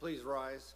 Please rise.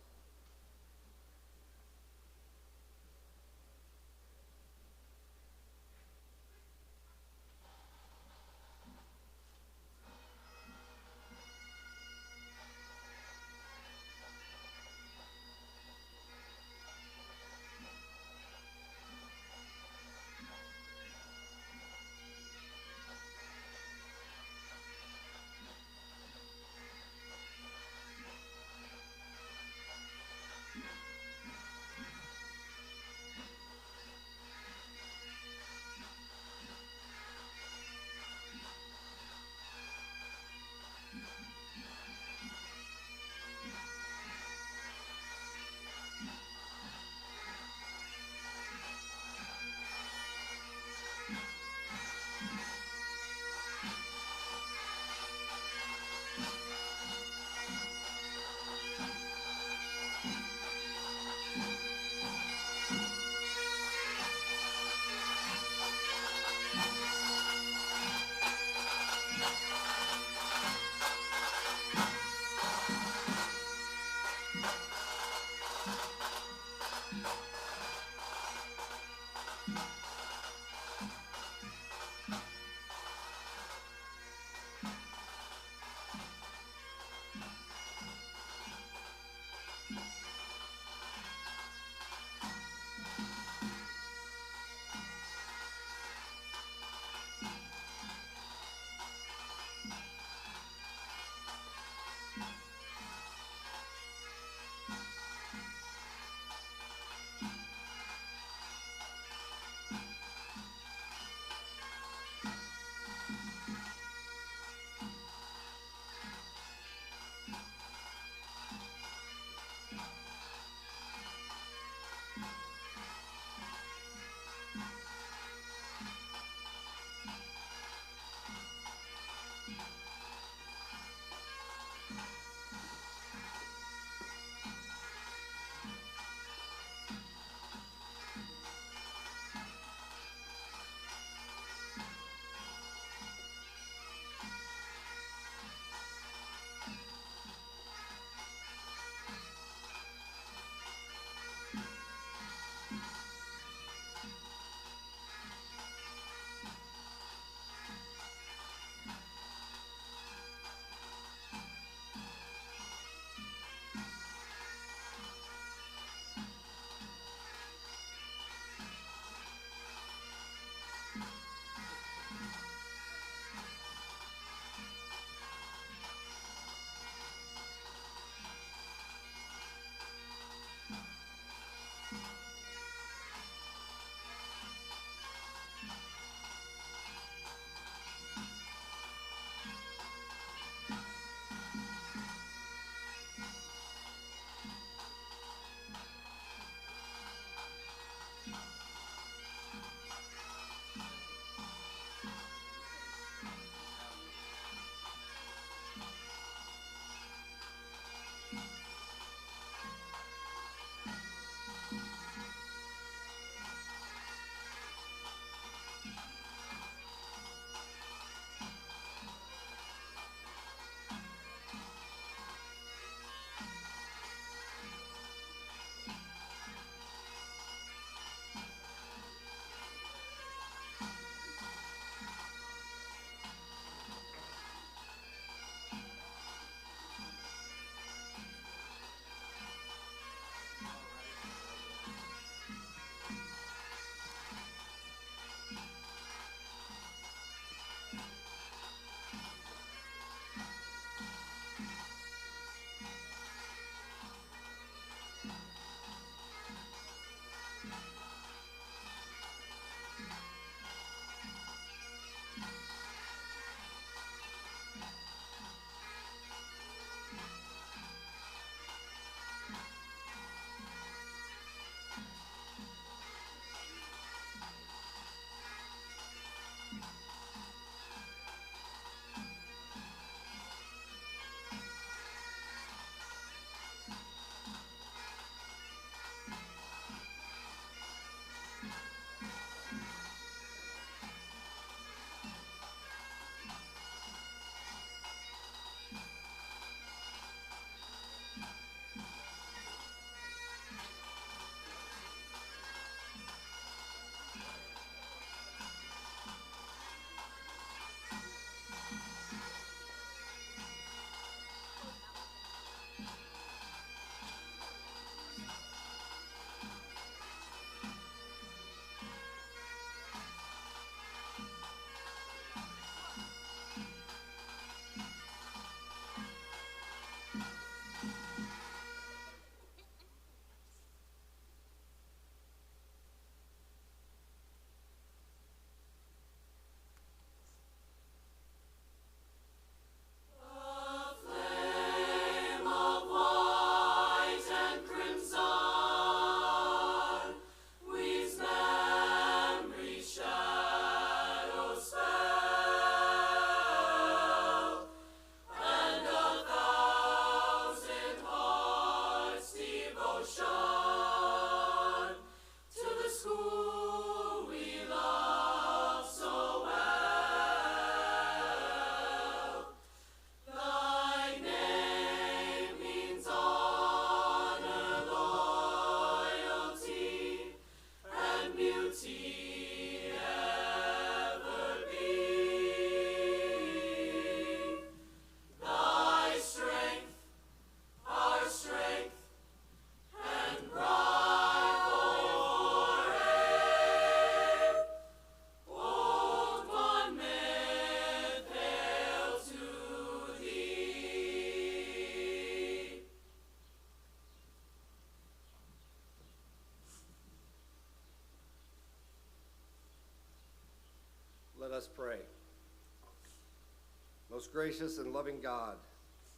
Most gracious and loving God,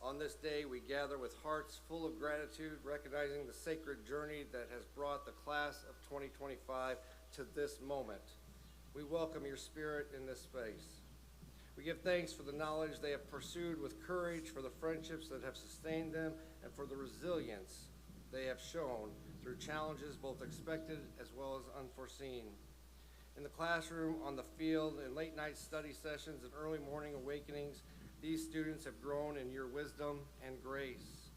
on this day we gather with hearts full of gratitude, recognizing the sacred journey that has brought the class of 2025 to this moment. We welcome your spirit in this space. We give thanks for the knowledge they have pursued with courage, for the friendships that have sustained them, and for the resilience they have shown through challenges both expected as well as unforeseen. In the classroom, on the field, in late night study sessions and early morning awakenings, these students have grown in your wisdom and grace.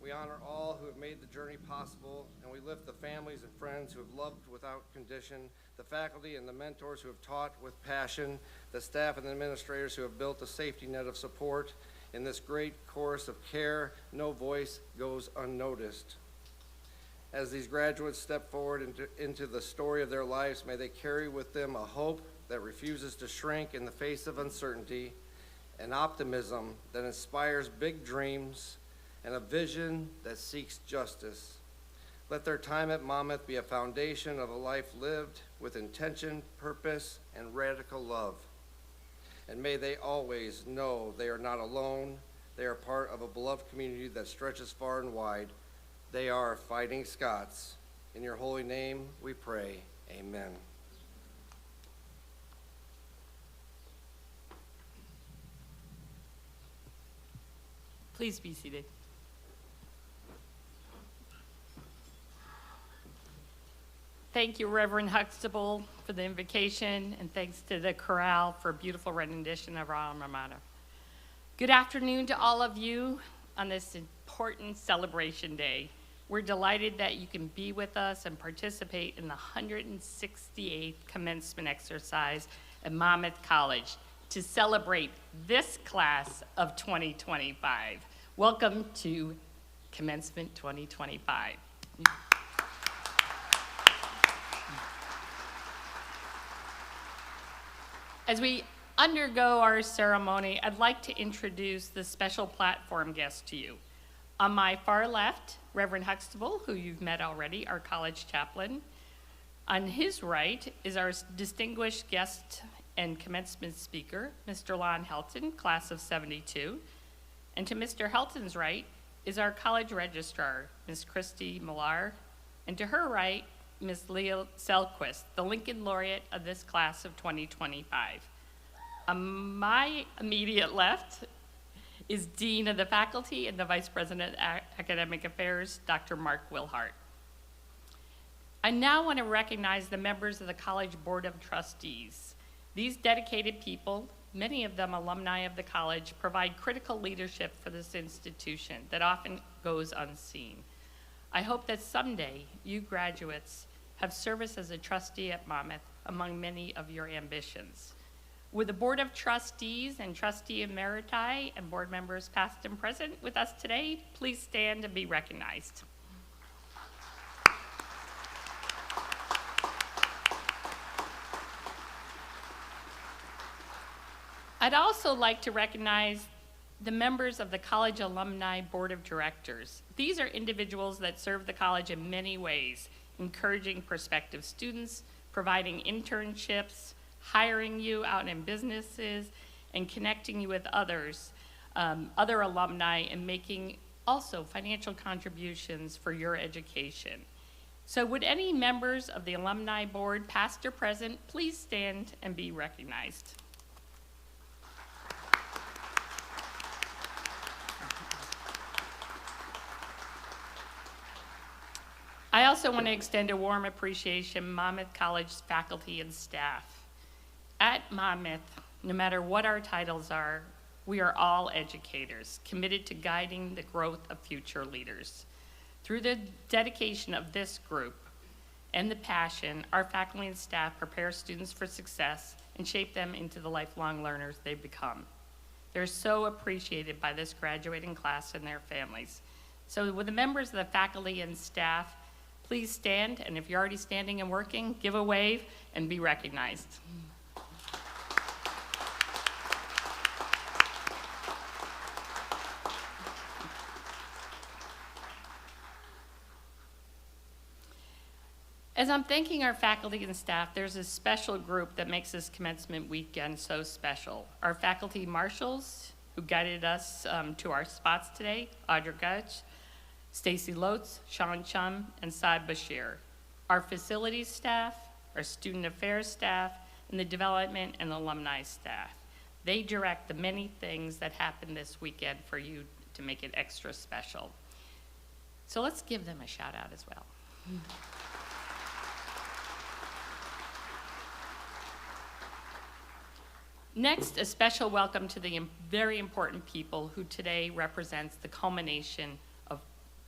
We honor all who have made the journey possible, and we lift the families and friends who have loved without condition, the faculty and the mentors who have taught with passion, the staff and the administrators who have built a safety net of support. In this great chorus of care, no voice goes unnoticed. As these graduates step forward into the story of their lives, may they carry with them a hope that refuses to shrink in the face of uncertainty, an optimism that inspires big dreams, and a vision that seeks justice. Let their time at Monmouth be a foundation of a life lived with intention, purpose, and radical love. And may they always know they are not alone. They are part of a beloved community that stretches far and wide. They are Fighting Scots. In your holy name we pray, amen. Please be seated. Thank you, Reverend Huxtable, for the invocation, and thanks to the chorale for a beautiful rendition of our alma mater. Good afternoon to all of you on this important celebration day. We're delighted that you can be with us and participate in the 168th commencement exercise at Monmouth College to celebrate this class of 2025. Welcome to Commencement 2025. As we undergo our ceremony, I'd like to introduce the special platform guest to you. On my far left, Reverend Huxtable, who you've met already, our college chaplain. On his right is our distinguished guest and commencement speaker, Mr. Lon Helton, class of 72. And to Mr. Helton's right is our college registrar, Ms. Christy Millar. And to her right, Ms. Leah Selquist, the Lincoln Laureate of this class of 2025. On my immediate left is Dean of the Faculty and the Vice President of Academic Affairs, Dr. Mark Wilhart. I now want to recognize the members of the College Board of Trustees. These dedicated people, many of them alumni of the college, provide critical leadership for this institution that often goes unseen. I hope that someday you graduates have service as a trustee at Monmouth among many of your ambitions. With the Board of Trustees and Trustee Emeriti and board members past and present with us today, please stand and be recognized. I'd also like to recognize the members of the College Alumni Board of Directors. These are individuals that serve the college in many ways, encouraging prospective students, providing internships, hiring you out in businesses, and connecting you with others, other alumni, and making also financial contributions for your education. So would any members of the Alumni Board, past or present, please stand and be recognized. I also want to extend a warm appreciation to Monmouth College faculty and staff. At Monmouth, no matter what our titles are, we are all educators, committed to guiding the growth of future leaders. Through the dedication of this group and the passion, our faculty and staff prepare students for success and shape them into the lifelong learners they become. They're so appreciated by this graduating class and their families. So with the members of the faculty and staff, please stand, and if you're already standing and working, give a wave and be recognized. As I'm thanking our faculty and staff, there's a special group that makes this commencement weekend so special. Our faculty marshals, who guided us to our spots today, Audra Gutch, Stacy Lotz, Sean Chum, and Saad Bashir. Our facilities staff, our student affairs staff, and the development and alumni staff. They direct the many things that happen this weekend for you to make it extra special. So let's give them a shout out as well. Next, a special welcome to the very important people who today represents the culmination of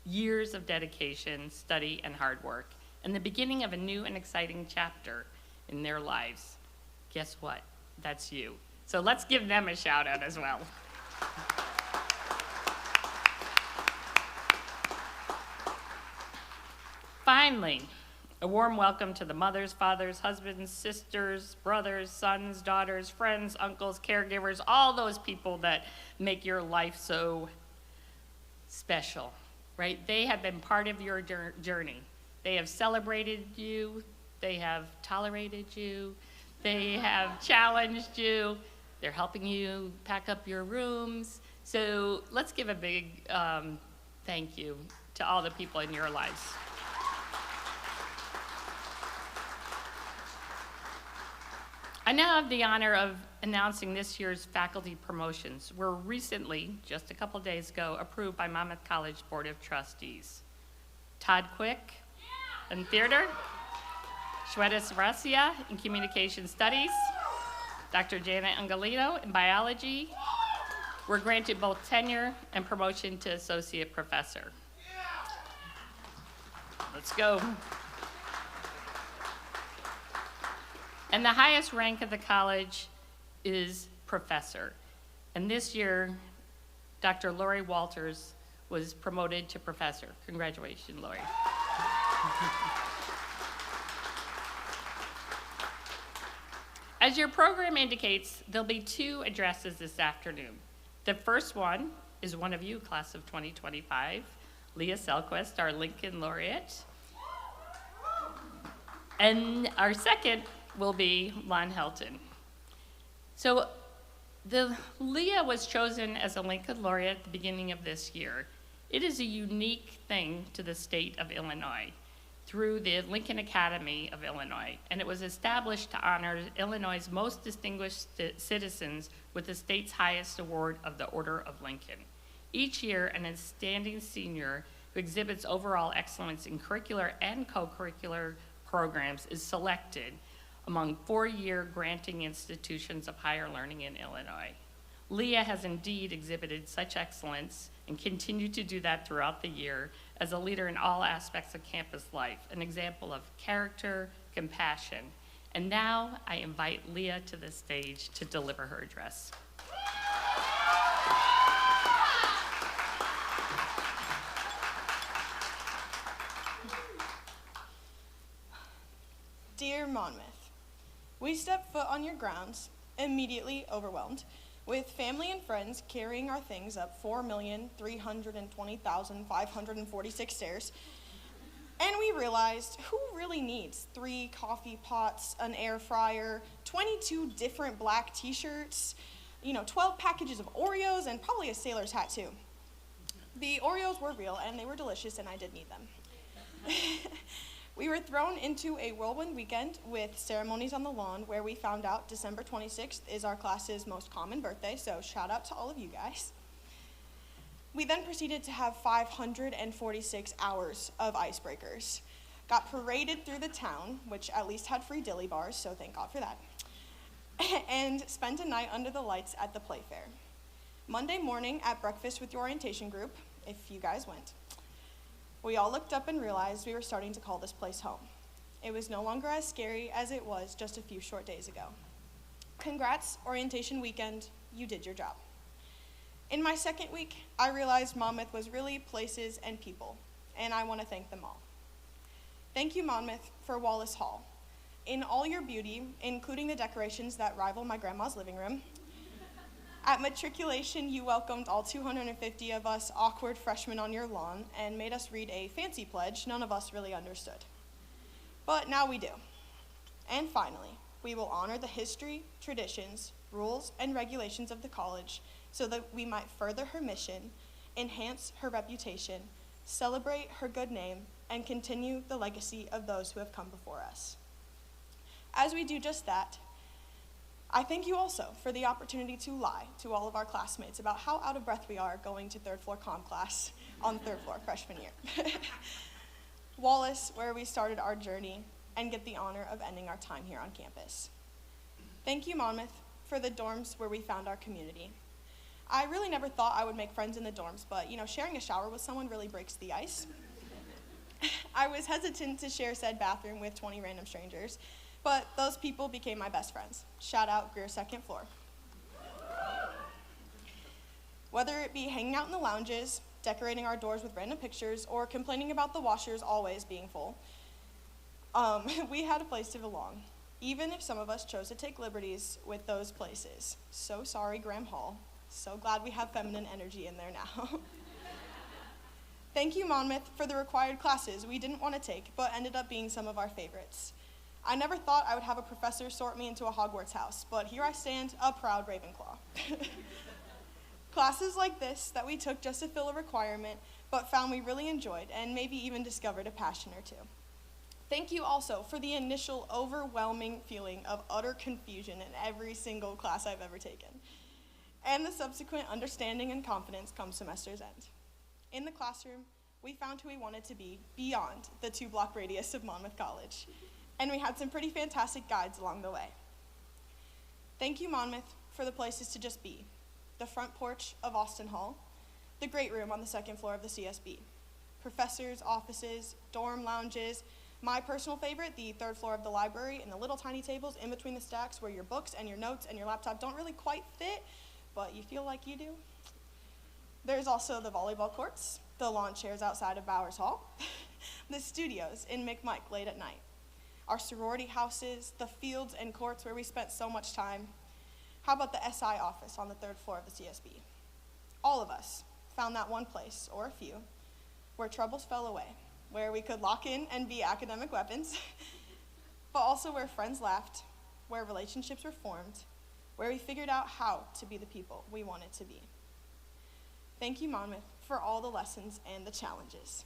years of dedication, study, and hard work, and the beginning of a new and exciting chapter in their lives. Guess what? That's you. So let's give them a shout out as well. Finally, a warm welcome to the mothers, fathers, husbands, sisters, brothers, sons, daughters, friends, uncles, caregivers, all those people that make your life so special, right? They have been part of your journey. They have celebrated you. They have tolerated you. They have challenged you. They're helping you pack up your rooms. So let's give a big thank you to all the people in your lives. I now have the honor of announcing this year's faculty promotions. Were recently, just a couple days ago, approved by Monmouth College Board of Trustees. Todd Quick in theater, Shweta Sarasia in communication studies, Dr. Janet Angelino in biology. Were granted both tenure and promotion to associate professor. Let's go. And the highest rank of the college is professor. And this year, Dr. Lori Walters was promoted to professor. Congratulations, Lori. As your program indicates, there'll be 2 addresses this afternoon. The first one is one of you, class of 2025, Leah Selquist, our Lincoln Laureate. And our second will be Lon Helton. So Leah was chosen as a Lincoln Laureate at the beginning of this year. It is a unique thing to the state of Illinois through the Lincoln Academy of Illinois, and it was established to honor Illinois' most distinguished citizens with the state's highest award of the Order of Lincoln. Each year, an outstanding senior who exhibits overall excellence in curricular and co-curricular programs is selected among 4-year granting institutions of higher learning in Illinois. Leah has indeed exhibited such excellence and continued to do that throughout the year as a leader in all aspects of campus life, an example of character, compassion. And now I invite Leah to the stage to deliver her address. Dear Monmouth, we stepped foot on your grounds, immediately overwhelmed, with family and friends carrying our things up 4,320,546 stairs. And we realized, who really needs 3 coffee pots, an air fryer, 22 different black t-shirts, 12 packages of Oreos, and probably a sailor's hat too. The Oreos were real and they were delicious and I did need them. We were thrown into a whirlwind weekend with ceremonies on the lawn where we found out December 26th is our class's most common birthday, so shout out to all of you guys. We then proceeded to have 546 hours of icebreakers. Got paraded through the town, which at least had free dilly bars, so thank God for that, and spent a night under the lights at the Playfair. Monday morning at breakfast with your orientation group, if you guys went, we all looked up and realized we were starting to call this place home. It was no longer as scary as it was just a few short days ago. Congrats, orientation weekend, you did your job. In my second week, I realized Monmouth was really places and people, and I want to thank them all. Thank you, Monmouth, for Wallace Hall. In all your beauty, including the decorations that rival my grandma's living room, at matriculation, you welcomed all 250 of us awkward freshmen on your lawn and made us read a fancy pledge none of us really understood. But now we do. And finally, we will honor the history, traditions, rules, and regulations of the college so that we might further her mission, enhance her reputation, celebrate her good name, and continue the legacy of those who have come before us. As we do just that, I thank you also for the opportunity to lie to all of our classmates about how out of breath we are going to third floor comm class on the third floor freshman year. Wallace, where we started our journey and get the honor of ending our time here on campus. Thank you, Monmouth, for the dorms where we found our community. I really never thought I would make friends in the dorms, but sharing a shower with someone really breaks the ice. I was hesitant to share said bathroom with 20 random strangers, but those people became my best friends. Shout out Greer second floor. Whether it be hanging out in the lounges, decorating our doors with random pictures, or complaining about the washers always being full, we had a place to belong, even if some of us chose to take liberties with those places. So sorry, Graham Hall. So glad we have feminine energy in there now. Thank you, Monmouth, for the required classes we didn't want to take, but ended up being some of our favorites. I never thought I would have a professor sort me into a Hogwarts house, but here I stand, a proud Ravenclaw. Classes like this that we took just to fill a requirement, but found we really enjoyed, and maybe even discovered a passion or two. Thank you also for the initial overwhelming feeling of utter confusion in every single class I've ever taken, and the subsequent understanding and confidence come semester's end. In the classroom, we found who we wanted to be beyond the 2-block radius of Monmouth College, and we had some pretty fantastic guides along the way. Thank you, Monmouth, for the places to just be. The front porch of Austin Hall, the great room on the 2nd floor of the CSB, professors' offices, dorm lounges, my personal favorite, the 3rd floor of the library, and the little tiny tables in between the stacks where your books and your notes and your laptop don't really quite fit, but you feel like you do. There's also the volleyball courts, the lawn chairs outside of Bowers Hall, the studios in McMike late at night, our sorority houses, the fields and courts where we spent so much time. How about the SI office on the 3rd floor of the CSB? All of us found that one place, or a few, where troubles fell away, where we could lock in and be academic weapons, but also where friends laughed, where relationships were formed, where we figured out how to be the people we wanted to be. Thank you, Monmouth, for all the lessons and the challenges.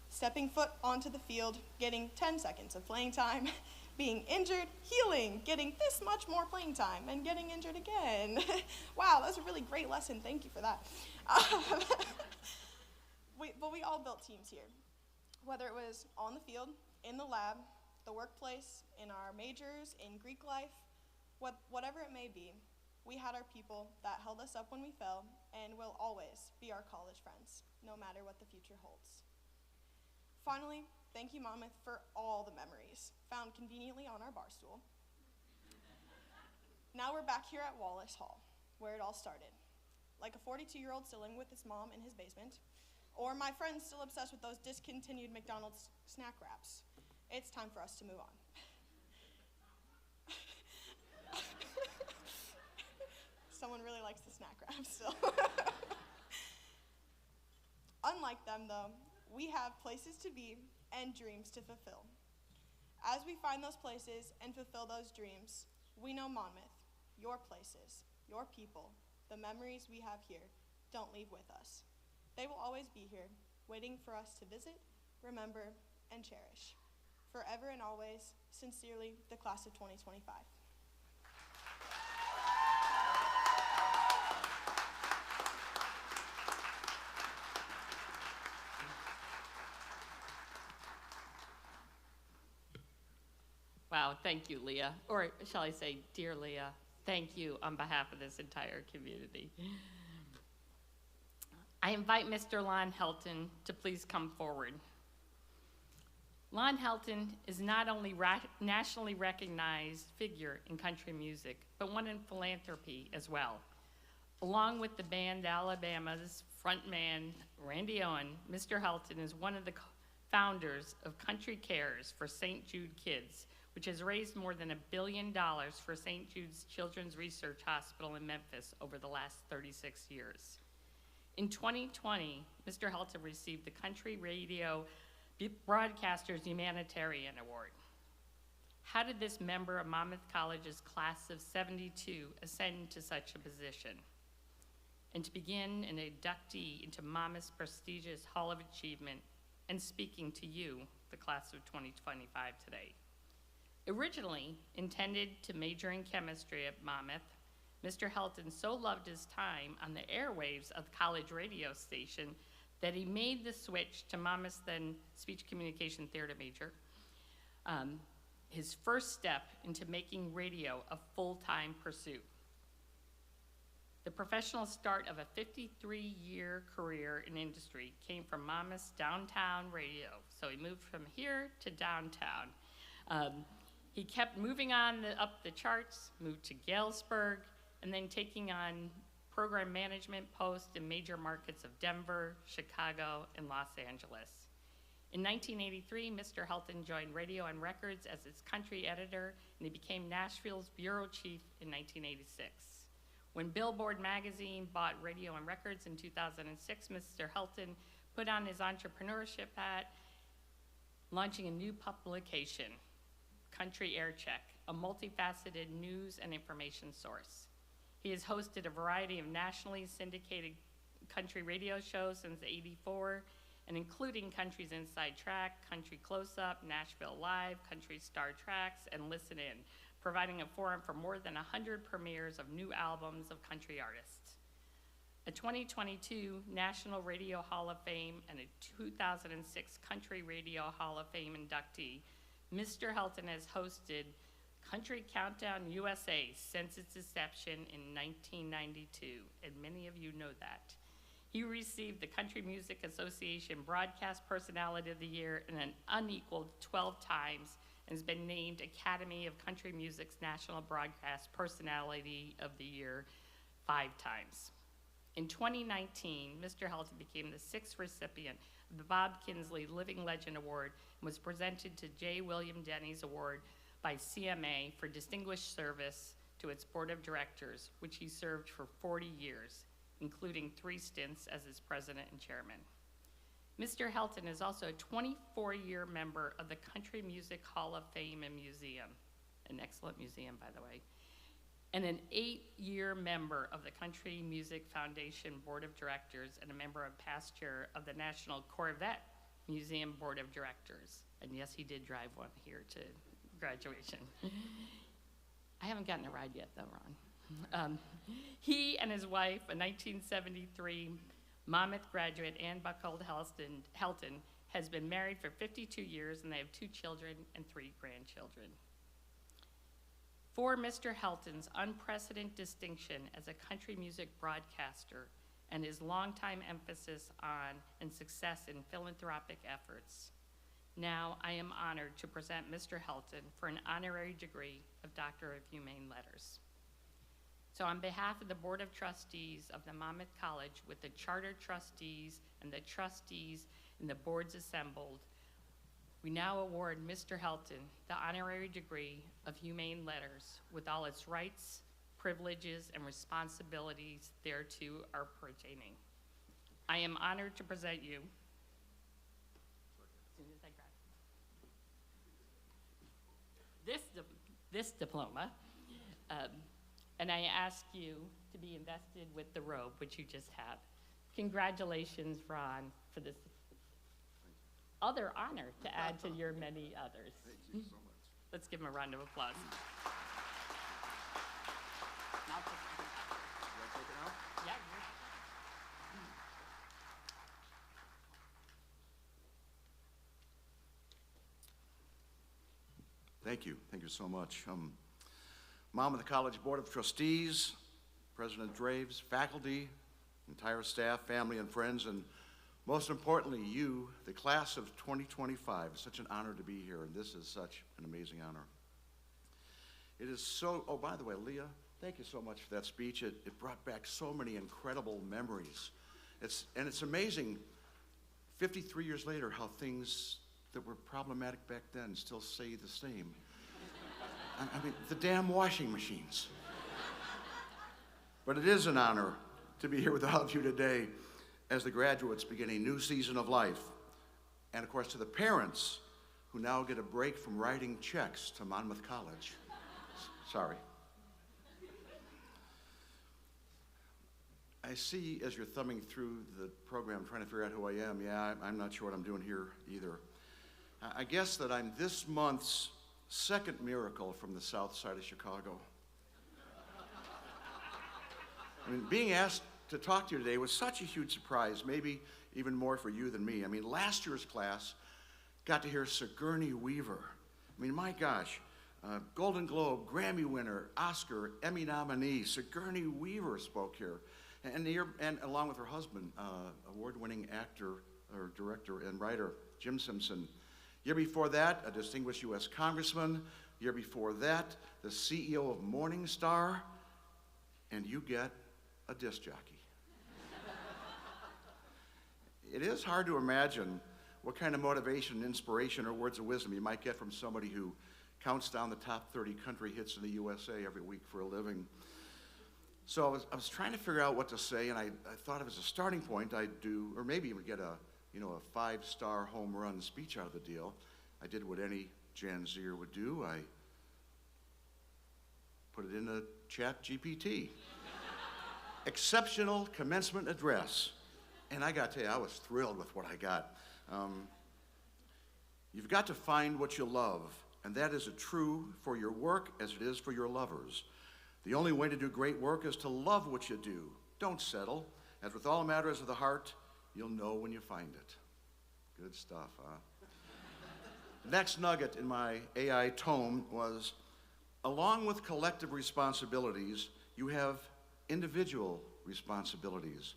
Stepping foot onto the field, getting 10 seconds of playing time, being injured, healing, getting this much more playing time, and getting injured again. Wow, that was a really great lesson. Thank you for that. But we all built teams here. Whether it was on the field, in the lab, the workplace, in our majors, in Greek life, whatever it may be, we had our people that held us up when we fell and will always be our college friends, no matter what the future holds. Finally, thank you, Monmouth, for all the memories found conveniently on our bar stool. Now we're back here at Wallace Hall, where it all started. Like a 42-year-old still living with his mom in his basement, or my friends still obsessed with those discontinued McDonald's snack wraps. It's time for us to move on. Someone really likes the snack wraps still. Unlike them, though, we have places to be and dreams to fulfill. As we find those places and fulfill those dreams, we know Monmouth, your places, your people, the memories we have here, don't leave with us. They will always be here, waiting for us to visit, remember, and cherish. Forever and always, sincerely, the class of 2025. Wow, thank you, Leah. Or shall I say, dear Leah, thank you on behalf of this entire community. I invite Mr. Lon Helton to please come forward. Lon Helton is not only nationally recognized figure in country music, but one in philanthropy as well. Along with the band Alabama's frontman, Randy Owen, Mr. Helton is one of the founders of Country Cares for St. Jude Kids, which has raised more than $1 billion for St. Jude's Children's Research Hospital in Memphis over the last 36 years. In 2020, Mr. Helton received the Country Radio Broadcasters Humanitarian Award. How did this member of Monmouth College's class of '72 ascend to such a position? And to begin, an inductee into Monmouth's prestigious Hall of Achievement and speaking to you, the class of 2025 today. Originally intended to major in chemistry at Monmouth, Mr. Helton so loved his time on the airwaves of the college radio station that he made the switch to Monmouth's then speech communication theater major, his first step into making radio a full-time pursuit. The professional start of a 53-year career in industry came from Monmouth's downtown radio. So he moved from here to downtown. He kept moving on up the charts, moved to Galesburg, and then taking on program management posts in major markets of Denver, Chicago, and Los Angeles. In 1983, Mr. Helton joined Radio and Records as its country editor, and he became Nashville's bureau chief in 1986. When Billboard magazine bought Radio and Records in 2006, Mr. Helton put on his entrepreneurship hat, launching a new publication, Country Air Check, a multifaceted news and information source. He has hosted a variety of nationally syndicated country radio shows since '84, and including Country's Inside Track, Country Close-Up, Nashville Live, Country Star Tracks, and Listen In, providing a forum for more than 100 premieres of new albums of country artists. A 2022 National Radio Hall of Fame and a 2006 Country Radio Hall of Fame inductee, Mr. Helton has hosted Country Countdown USA since its inception in 1992, and many of you know that. He received the Country Music Association Broadcast Personality of the Year and an unequaled 12 times, and has been named Academy of Country Music's National Broadcast Personality of the Year 5 times. In 2019, Mr. Helton became the 6th recipient of the Bob Kinsley Living Legend Award and was presented to J. William Denny's Award by CMA for distinguished service to its board of directors, which he served for 40 years, including 3 stints as its president and chairman. Mr. Helton is also a 24-year member of the Country Music Hall of Fame and Museum, an excellent museum, by the way, and an 8-year member of the Country Music Foundation Board of Directors and a member of past chair of the National Corvette Museum Board of Directors. And yes, he did drive one here to graduation. I haven't gotten a ride yet, though, Ron. He and his wife, a 1973 Monmouth graduate, Ann Buckhold Helton, has been married for 52 years, and they have 2 children and 3 grandchildren. For Mr. Helton's unprecedented distinction as a country music broadcaster and his longtime emphasis on and success in philanthropic efforts, now I am honored to present Mr. Helton for an honorary degree of Doctor of Humane Letters. So on behalf of the Board of Trustees of the Monmouth College, with the charter trustees and the trustees and the boards assembled, we now award Mr. Helton the honorary degree of Humane Letters with all its rights, privileges, and responsibilities thereto are pertaining. I am honored to present you, as soon as I grab this diploma, and I ask you to be invested with the robe, which you just have. Congratulations, Ron, for this other honor to add to your many others. Thank you so much. Let's give him a round of applause. You want to take it out? Yeah. Thank you. Thank you so much. Monmouth College Board of Trustees, President Draves, faculty, entire staff, family, and friends, and most importantly, you, the class of 2025. It's such an honor to be here, and this is such an amazing honor. It is so, oh, by the way, Leah, thank you so much for that speech. It brought back so many incredible memories. It's amazing, 53 years later, how things that were problematic back then still say the same. I mean, the damn washing machines. But it is an honor to be here with all of you today as the graduates begin a new season of life. And of course, to the parents who now get a break from writing checks to Monmouth College. Sorry. I see as you're thumbing through the program, trying to figure out who I am. Yeah, I'm not sure what I'm doing here either. I guess that I'm this month's second miracle from the south side of Chicago. I mean, being asked to talk to you today was such a huge surprise, maybe even more for you than me. I mean, last year's class got to hear Sigourney Weaver. I mean, my gosh, Golden Globe, Grammy winner, Oscar, Emmy nominee, Sigourney Weaver spoke here. And along with her husband, award-winning actor, or director and writer, Jim Simpson. Year before that, a distinguished U.S. congressman. Year before that, the CEO of Morningstar. And you get a disc jockey. It is hard to imagine what kind of motivation, inspiration, or words of wisdom you might get from somebody who counts down the top 30 country hits in the USA every week for a living. So I was trying to figure out what to say, and I thought if as a starting point I'd do, or maybe even get a 5-star home run speech out of the deal. I did what any Gen Zer would do. I put it in a chat GPT. Exceptional commencement address. And I got to tell you, I was thrilled with what I got. You've got to find what you love, and that is true for your work as it is for your lovers. The only way to do great work is to love what you do. Don't settle. As with all matters of the heart, you'll know when you find it. Good stuff, huh? The next nugget in my AI tome was, along with collective responsibilities, you have individual responsibilities.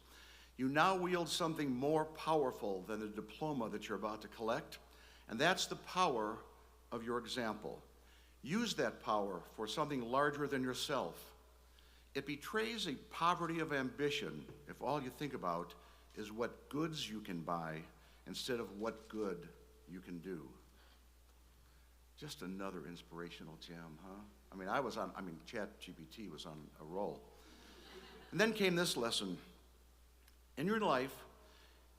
You now wield something more powerful than the diploma that you're about to collect, and that's the power of your example. Use that power for something larger than yourself. It betrays a poverty of ambition if all you think about is what goods you can buy instead of what good you can do. Just another inspirational gem, huh? ChatGPT was on a roll. And then came this lesson. In your life,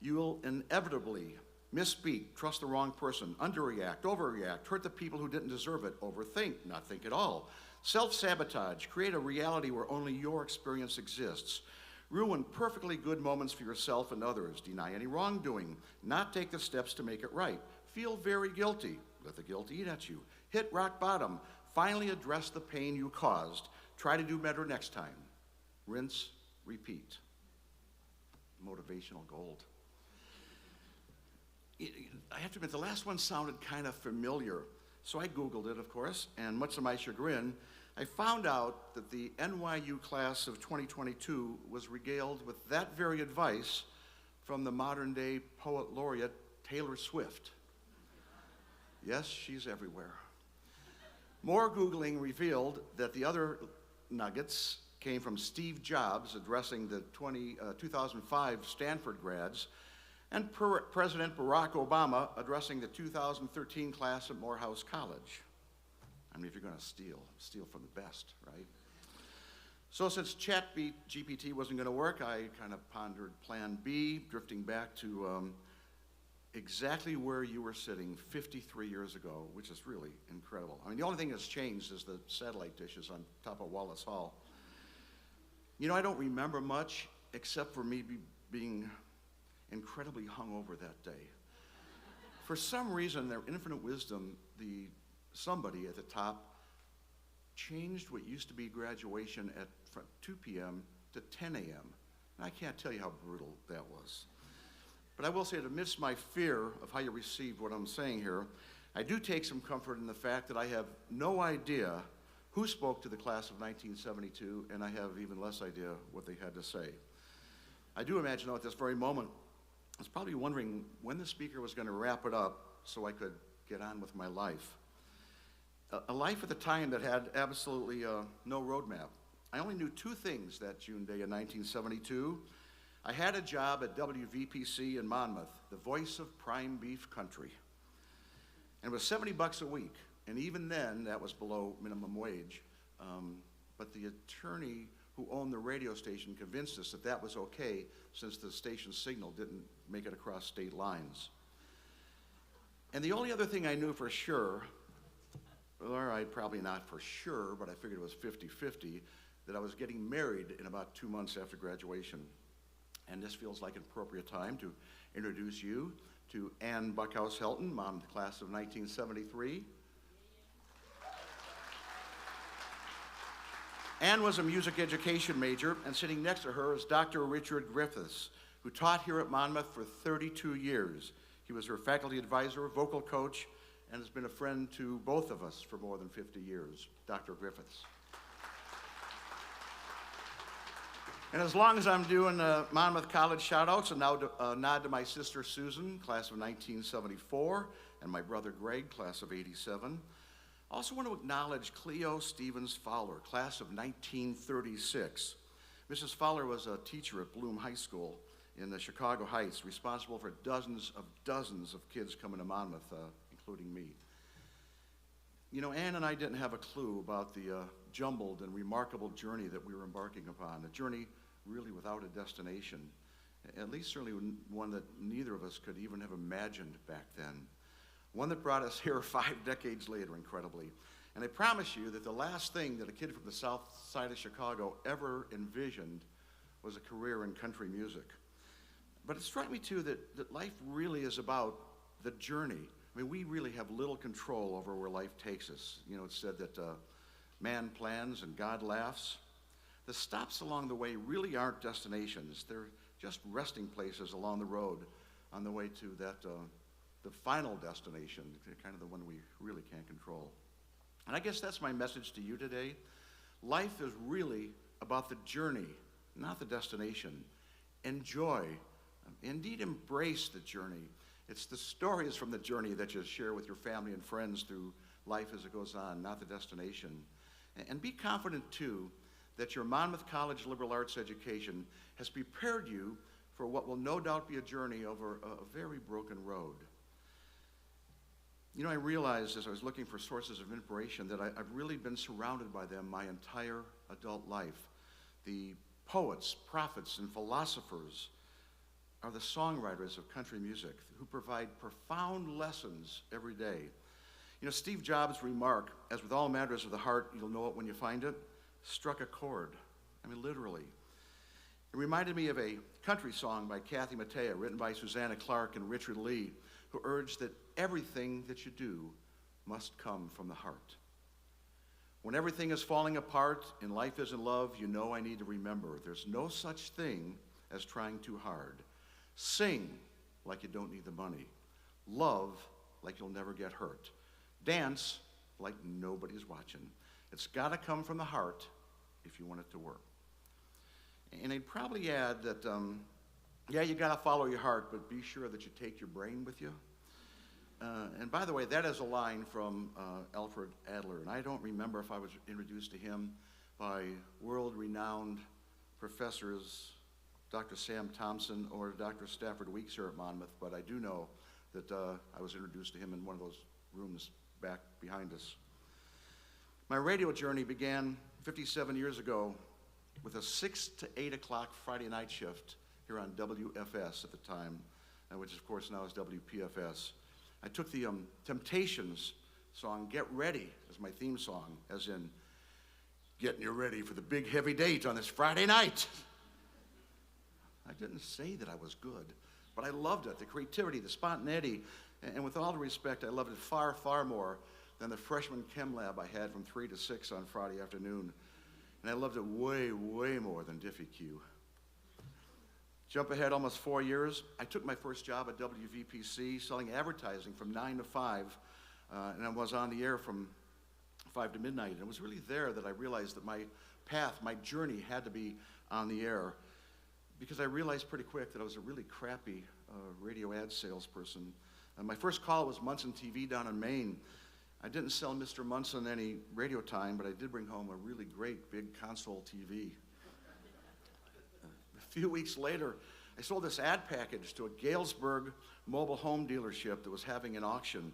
you will inevitably misspeak, trust the wrong person, underreact, overreact, hurt the people who didn't deserve it, overthink, not think at all, self-sabotage, create a reality where only your experience exists, ruin perfectly good moments for yourself and others, deny any wrongdoing, not take the steps to make it right, feel very guilty, let the guilt eat at you, hit rock bottom, finally address the pain you caused, try to do better next time, rinse, repeat. Motivational gold. I have to admit, the last one sounded kind of familiar, so I Googled it, of course, and much to my chagrin, I found out that the NYU class of 2022 was regaled with that very advice from the modern-day poet laureate Taylor Swift. Yes, she's everywhere. More Googling revealed that the other nuggets came from Steve Jobs addressing the 2005 Stanford grads, and President Barack Obama addressing the 2013 class at Morehouse College. I mean, if you're going to steal from the best, right? So since ChatGPT wasn't going to work, I kind of pondered Plan B, drifting back to exactly where you were sitting 53 years ago, which is really incredible. I mean, the only thing that's changed is the satellite dishes on top of Wallace Hall. You know, I don't remember much except for me being incredibly hungover that day. For some reason, their infinite wisdom, somebody at the top changed what used to be graduation at 2 p.m. to 10 a.m. And I can't tell you how brutal that was. But I will say that amidst my fear of how you received what I'm saying here, I do take some comfort in the fact that I have no idea who spoke to the class of 1972, and I have even less idea what they had to say. I do imagine, though, at this very moment, I was probably wondering when the speaker was going to wrap it up so I could get on with my life. A life at the time that had absolutely no roadmap. I only knew two things that June day in 1972. I had a job at WVPC in Monmouth, the voice of prime beef country. And it was $70 a week. And even then, that was below minimum wage. But the attorney who owned the radio station convinced us that that was okay since the station's signal didn't make it across state lines. And the only other thing I knew for sure, or I probably not for sure, but I figured it was 50-50, that I was getting married in about 2 months after graduation. And this feels like an appropriate time to introduce you to Ann Buckhouse-Helton, mom of the class of 1973. Ann was a music education major, and sitting next to her is Dr. Richard Griffiths, who taught here at Monmouth for 32 years. He was her faculty advisor, vocal coach, and has been a friend to both of us for more than 50 years, Dr. Griffiths. And as long as I'm doing Monmouth College shout-outs, and now a nod to my sister Susan, class of 1974, and my brother Greg, class of 87. I also want to acknowledge Cleo Stevens Fowler, class of 1936. Mrs. Fowler was a teacher at Bloom High School in the Chicago Heights, responsible for dozens of kids coming to Monmouth, including me. You know, Ann and I didn't have a clue about the jumbled and remarkable journey that we were embarking upon, a journey really without a destination, at least certainly one that neither of us could even have imagined back then. One that brought us here 5 decades later, incredibly. And I promise you that the last thing that a kid from the south side of Chicago ever envisioned was a career in country music. But it struck me too that life really is about the journey. I mean, we really have little control over where life takes us. You know, it's said that man plans and God laughs. The stops along the way really aren't destinations. They're just resting places along the road on the way to that, the final destination, kind of the one we really can't control. And I guess that's my message to you today. Life is really about the journey, not the destination. Enjoy, indeed embrace the journey. It's the stories from the journey that you share with your family and friends through life as it goes on, not the destination. And be confident, too, that your Monmouth College liberal arts education has prepared you for what will no doubt be a journey over a very broken road. You know, I realized as I was looking for sources of inspiration that I've really been surrounded by them my entire adult life. The poets, prophets, and philosophers are the songwriters of country music who provide profound lessons every day. You know, Steve Jobs' remark, as with all matters of the heart, you'll know it when you find it, struck a chord. I mean, literally. It reminded me of a country song by Kathy Mattea, written by Susanna Clark and Richard Lee, who urged that everything that you do must come from the heart. When everything is falling apart and life isn't love, you know I need to remember there's no such thing as trying too hard. Sing like you don't need the money. Love like you'll never get hurt. Dance like nobody's watching. It's got to come from the heart if you want it to work. And I'd probably add that, yeah, you got to follow your heart, but be sure that you take your brain with you. And by the way, that is a line from Alfred Adler, and I don't remember if I was introduced to him by world-renowned professors, Dr. Sam Thompson or Dr. Stafford Weeks here at Monmouth, but I do know that I was introduced to him in one of those rooms back behind us. My radio journey began 57 years ago with a 6 to 8 o'clock Friday night shift here on WFS at the time, which of course now is WPFS. I took the Temptations song, Get Ready, as my theme song, as in getting you ready for the big heavy date on this Friday night. I didn't say that I was good, but I loved it, the creativity, the spontaneity, and with all due respect, I loved it far, far more than the freshman chem lab I had from 3 to 6 on Friday afternoon. And I loved it way, way more than Diffie Q. Jump ahead almost 4 years. I took my first job at WVPC selling advertising from 9 to 5, and I was on the air from 5 to midnight. And it was really there that I realized that my path, my journey had to be on the air, because I realized pretty quick that I was a really crappy radio ad salesperson. My first call was Munson TV down in Maine. I didn't sell Mr. Munson any radio time, but I did bring home a really great big console TV. A few weeks later, I sold this ad package to a Galesburg mobile home dealership that was having an auction,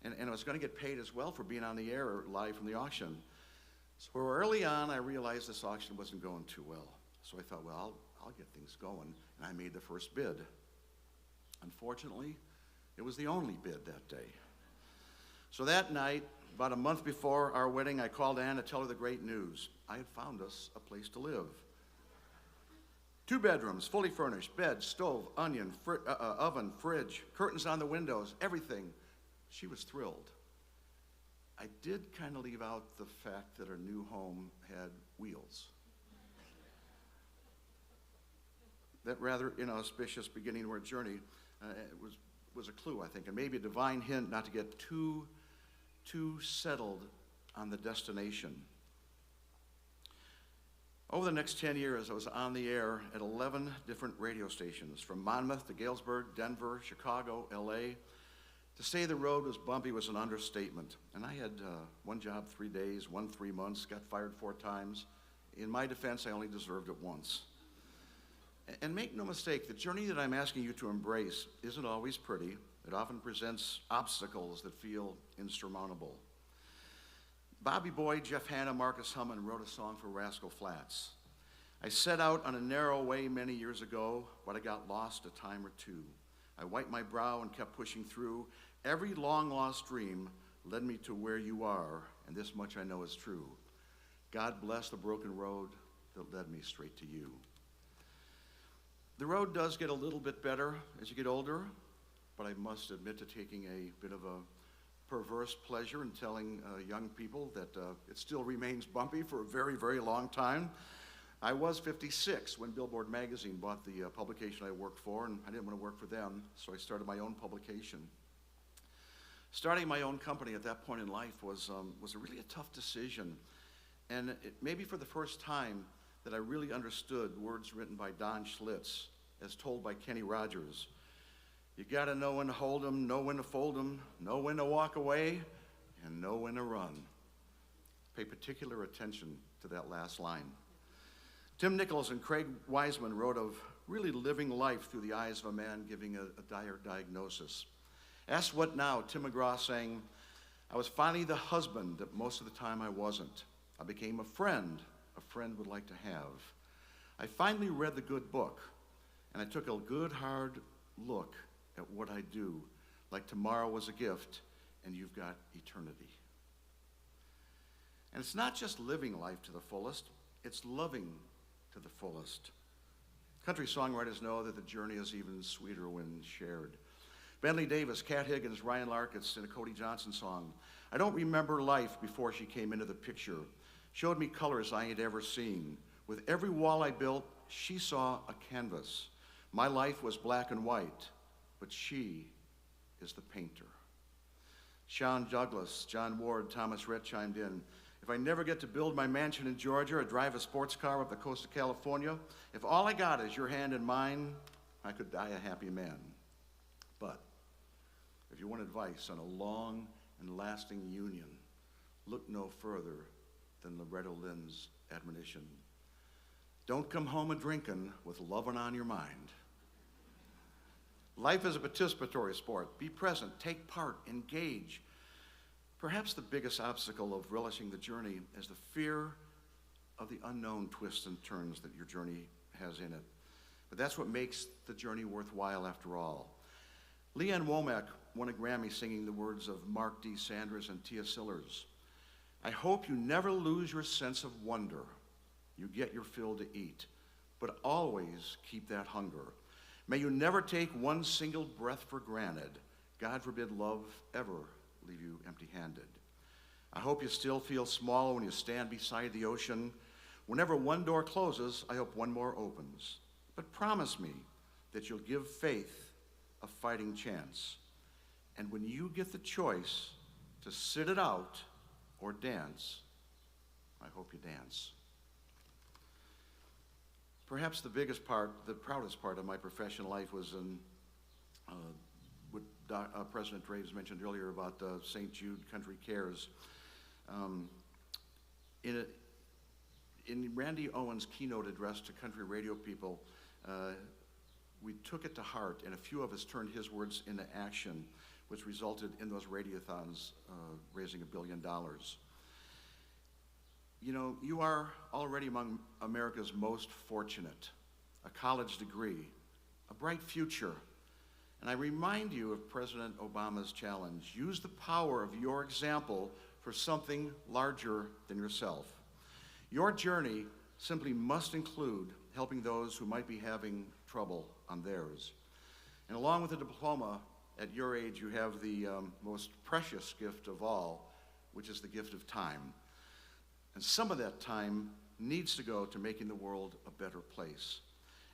and I was going to get paid as well for being on the air live from the auction. So early on, I realized this auction wasn't going too well. So I thought, well, I'll get things going, and I made the first bid. Unfortunately, It was the only bid that day. So that night, about a month before our wedding, I called Ann to tell her the great news. I had found us a place to live. 2 bedrooms, fully furnished, bed, stove, oven, fridge, curtains on the windows, everything. She was thrilled. I did kind of leave out the fact that our new home had wheels. That rather inauspicious beginning of our journey was a clue, I think, and maybe a divine hint not to get too settled on the destination. Over the next 10 years, I was on the air at 11 different radio stations, from Monmouth to Galesburg, Denver, Chicago, LA. To say the road was bumpy was an understatement. And I had one job 3 days, one 3 months, got fired 4 times. In my defense, I only deserved it once. And make no mistake, the journey that I'm asking you to embrace isn't always pretty. It often presents obstacles that feel insurmountable. Bobby Boyd, Jeff Hanna, Marcus Hummon wrote a song for Rascal Flatts. I set out on a narrow way many years ago, but I got lost a time or two. I wiped my brow and kept pushing through. Every long-lost dream led me to where you are, and this much I know is true. God bless the broken road that led me straight to you. The road does get a little bit better as you get older, but I must admit to taking a bit of a perverse pleasure in telling young people that it still remains bumpy for a very, very long time. I was 56 when Billboard magazine bought the publication I worked for, and I didn't want to work for them, so I started my own publication. Starting my own company at that point in life was really a tough decision, and maybe for the first time that I really understood words written by Don Schlitz, as told by Kenny Rogers. You gotta know when to hold 'em, know when to fold 'em, know when to walk away, and know when to run. Pay particular attention to that last line. Tim Nichols and Craig Wiseman wrote of really living life through the eyes of a man giving a dire diagnosis. Asked what now, Tim McGraw sang, I was finally the husband that most of the time I wasn't. I became a friend would like to have. I finally read the good book, and I took a good hard look at what I do, like tomorrow was a gift, and you've got eternity. And it's not just living life to the fullest, it's loving to the fullest. Country songwriters know that the journey is even sweeter when shared. Bentley Davis, Cat Higgins, Ryan Larkitz, and a Cody Johnson song. I don't remember life before she came into the picture. Showed me colors I ain't ever seen. With every wall I built, she saw a canvas. My life was black and white, but she is the painter. Sean Douglas, John Ward, Thomas Rhett chimed in. If I never get to build my mansion in Georgia or drive a sports car up the coast of California, if all I got is your hand in mine, I could die a happy man. But if you want advice on a long and lasting union, look no further than Loretta Lynn's admonition. Don't come home a-drinking with lovin' on your mind. Life is a participatory sport. Be present, take part, engage. Perhaps the biggest obstacle of relishing the journey is the fear of the unknown twists and turns that your journey has in it. But that's what makes the journey worthwhile after all. Leanne Womack won a Grammy singing the words of Mark D. Sanders and Tia Sillers. I hope you never lose your sense of wonder. You get your fill to eat, but always keep that hunger. May you never take one single breath for granted. God forbid love ever leave you empty-handed. I hope you still feel small when you stand beside the ocean. Whenever one door closes, I hope one more opens. But promise me that you'll give faith a fighting chance. And when you get the choice to sit it out or dance, I hope you dance. Perhaps the biggest part, the proudest part of my professional life was in what President Draves mentioned earlier about St. Jude Country Cares. In Randy Owens' keynote address to country radio people, we took it to heart, and a few of us turned his words into action, which resulted in those radiothons raising $1 billion. You know, you are already among America's most fortunate. A college degree, a bright future, And I remind you of President Obama's challenge. Use the power of your example for something larger than yourself. Your journey simply must include helping those who might be having trouble on theirs. And along with a diploma, at your age, you have the most precious gift of all, which is the gift of time. And some of that time needs to go to making the world a better place.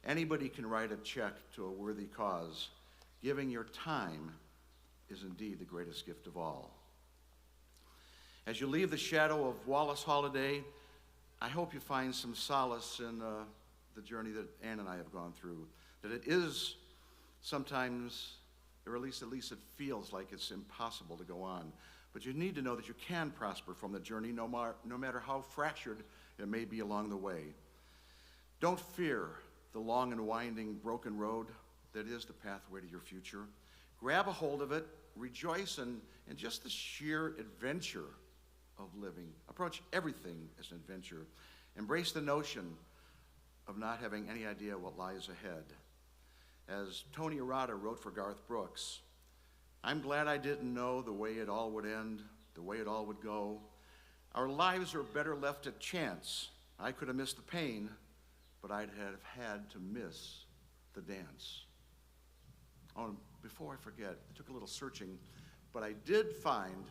Anybody can write a check to a worthy cause. Giving your time is indeed the greatest gift of all. As you leave the shadow of Wallace Holiday, I hope you find some solace in the journey that Ann and I have gone through, that it is sometimes, or at least it feels like it's impossible to go on. But you need to know that you can prosper from the journey, no matter how fractured it may be along the way. Don't fear the long and winding broken road that is the pathway to your future. Grab a hold of it, rejoice in just the sheer adventure of living. Approach everything as an adventure. Embrace the notion of not having any idea what lies ahead. As Tony Arata wrote for Garth Brooks, I'm glad I didn't know the way it all would end, the way it all would go. Our lives are better left to chance. I could have missed the pain, but I'd have had to miss the dance. Oh, and before I forget, I took a little searching, but I did find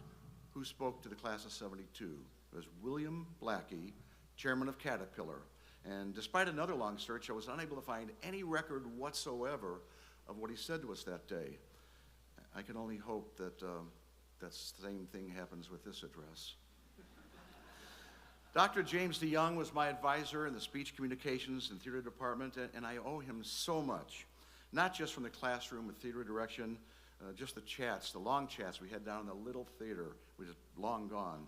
who spoke to the class of '72. It was William Blackie, chairman of Caterpillar. And despite another long search, I was unable to find any record whatsoever of what he said to us that day. I can only hope that that same thing happens with this address. Dr. James DeYoung was my advisor in the speech communications and theater department, and I owe him so much, not just from the classroom with theater direction, just the chats, the long chats we had down in the little theater, which is long gone.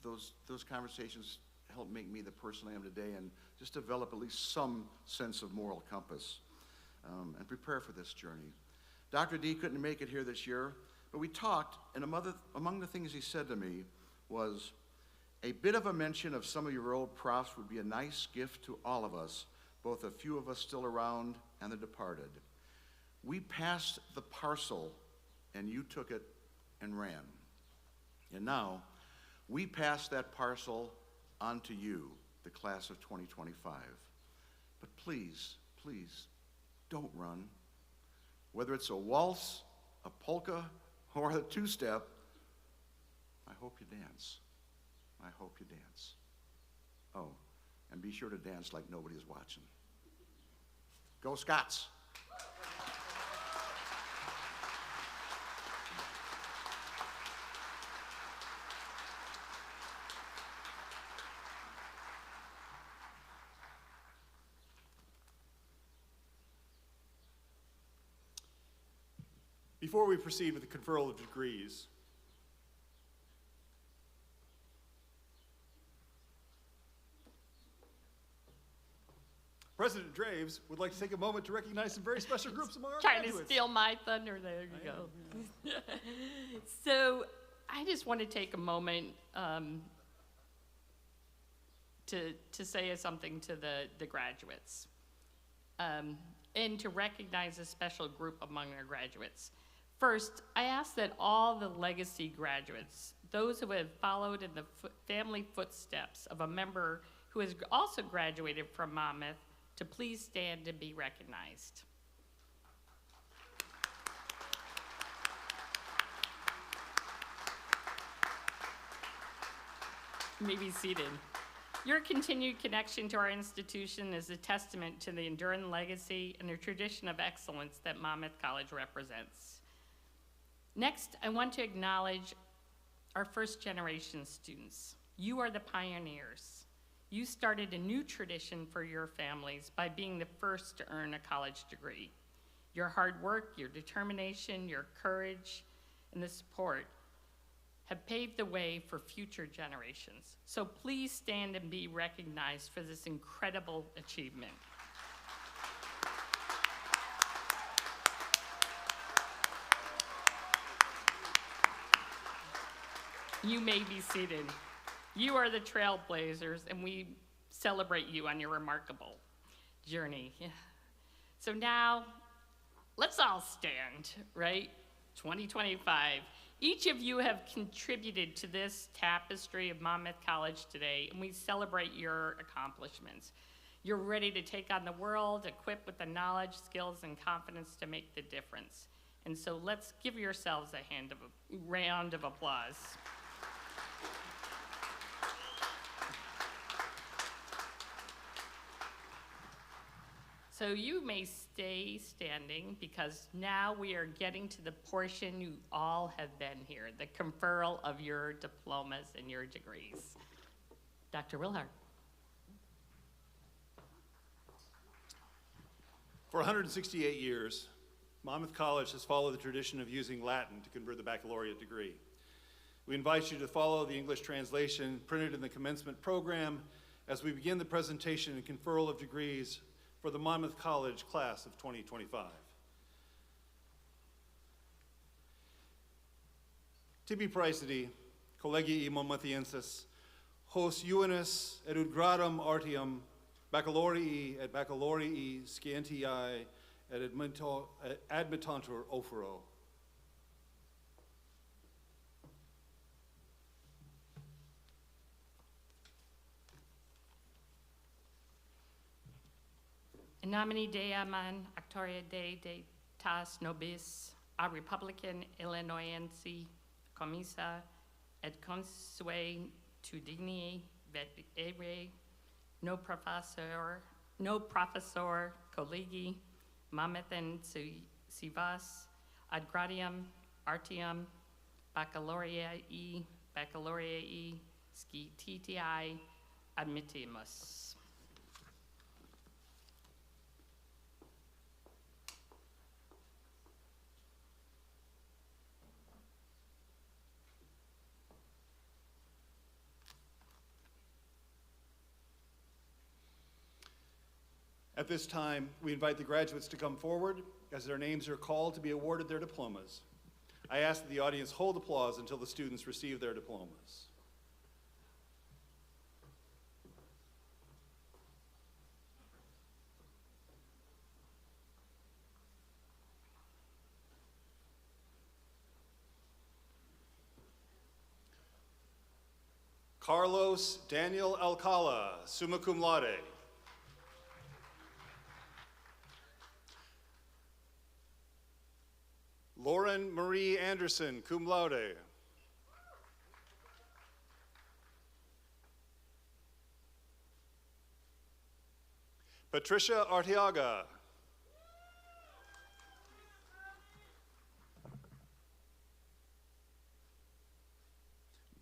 Those conversations helped make me the person I am today and just develop at least some sense of moral compass and prepare for this journey. Dr. D couldn't make it here this year, but we talked, and among the things he said to me was, a bit of a mention of some of your old profs would be a nice gift to all of us, both a few of us still around and the departed. We passed the parcel, and you took it and ran. And now, we pass that parcel on to you, the class of 2025. But please, please, don't run. Whether it's a waltz, a polka, or a two-step, I hope you dance. I hope you dance. Oh, and be sure to dance like nobody is watching. Go Scots! Before we proceed with the conferral of degrees, President Draves would like to take a moment to recognize some very special groups among our Trying graduates. to steal my thunder. There you go. So I just want to take a moment to say something to the graduates and to recognize a special group among our graduates. First, I ask that all the legacy graduates, those who have followed in the family footsteps of a member who has also graduated from Monmouth, to please stand and be recognized. You may be seated. Your continued connection to our institution is a testament to the enduring legacy and the tradition of excellence that Monmouth College represents. Next, I want to acknowledge our first generation students. You are the pioneers. You started a new tradition for your families by being the first to earn a college degree. Your hard work, your determination, your courage, and the support have paved the way for future generations. So please stand and be recognized for this incredible achievement. You may be seated. You are the trailblazers, and we celebrate you on your remarkable journey. So now, Let's all stand, right? 2025. Each of you have contributed to this tapestry of Monmouth College today, and we celebrate your accomplishments. You're ready to take on the world, equipped with the knowledge, skills, and confidence to make the difference. And so let's give yourselves a round of applause. So you may stay standing because now we are getting to the portion you all have been here, the conferral of your diplomas and your degrees. Dr. Wilhart. For 168 years, Monmouth College has followed the tradition of using Latin to confer the baccalaureate degree. We invite you to follow the English translation printed in the commencement program as we begin the presentation and conferral of degrees for the Monmouth College class of 2025. Tibi praesidi, collegii Monmouthiensis, hos juvenes edut gradum artium, baccalaureae et baccalaureae scientiae et admittantur ofero. In nomine Dei man actoria Dei de tas nobis, a Republican Illinoiensi commissa et consuetudinii vet ere no professor collegi Monmouthensis ad gradium artium baccalaureae scientiae admittimus. At this time, we invite the graduates to come forward as their names are called to be awarded their diplomas. I ask that the audience hold applause until the students receive their diplomas. Carlos Daniel Alcala, summa cum laude. Lauren Marie Anderson, cum laude. Patricia Arteaga.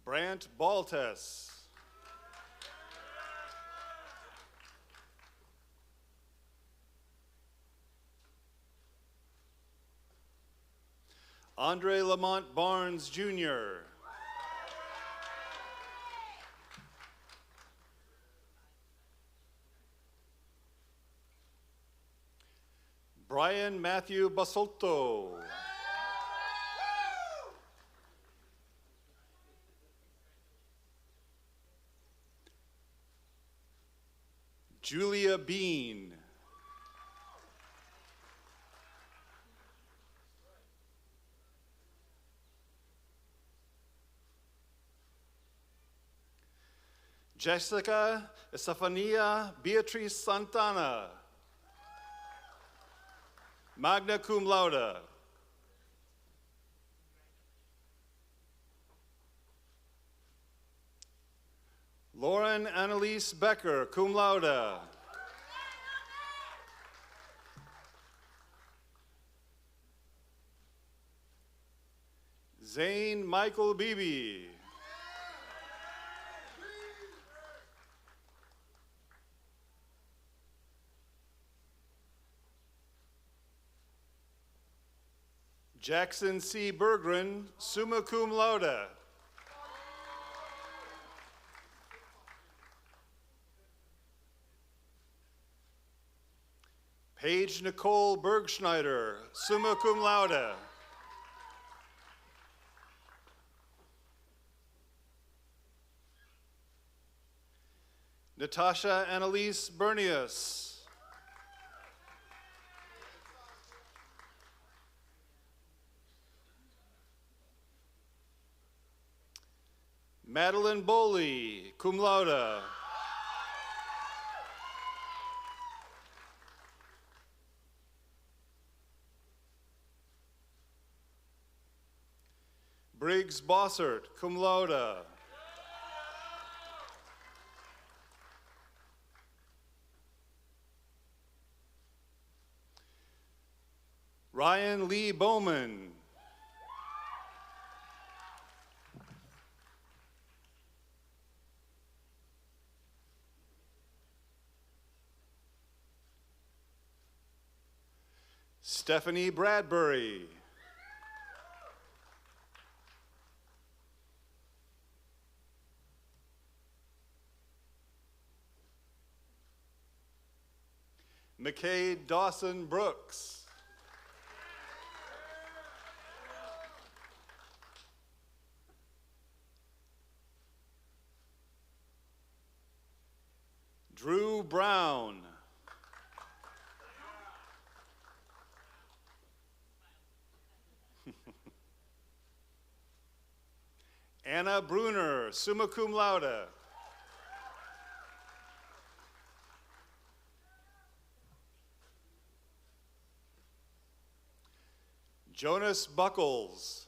Brant Baltes. Andre Lamont Barnes, Jr. Brian Matthew Basolto. Julia Bean. Jessica Estefania Beatriz Santana, magna cum laude. Lauren Annalise Becker, cum laude. Zane Michael Beebe. Jackson C. Berggren, summa cum laude. Paige Nicole Bergschneider, summa cum laude. Natasha Annalise Bernius. Madeline Boley, cum laude. Briggs Bossert, cum laude. Ryan Lee Bowman. Stephanie Bradbury. McKay Dawson Brooks. Drew Brown. Anna Bruner, summa cum laude. Jonas Buckles.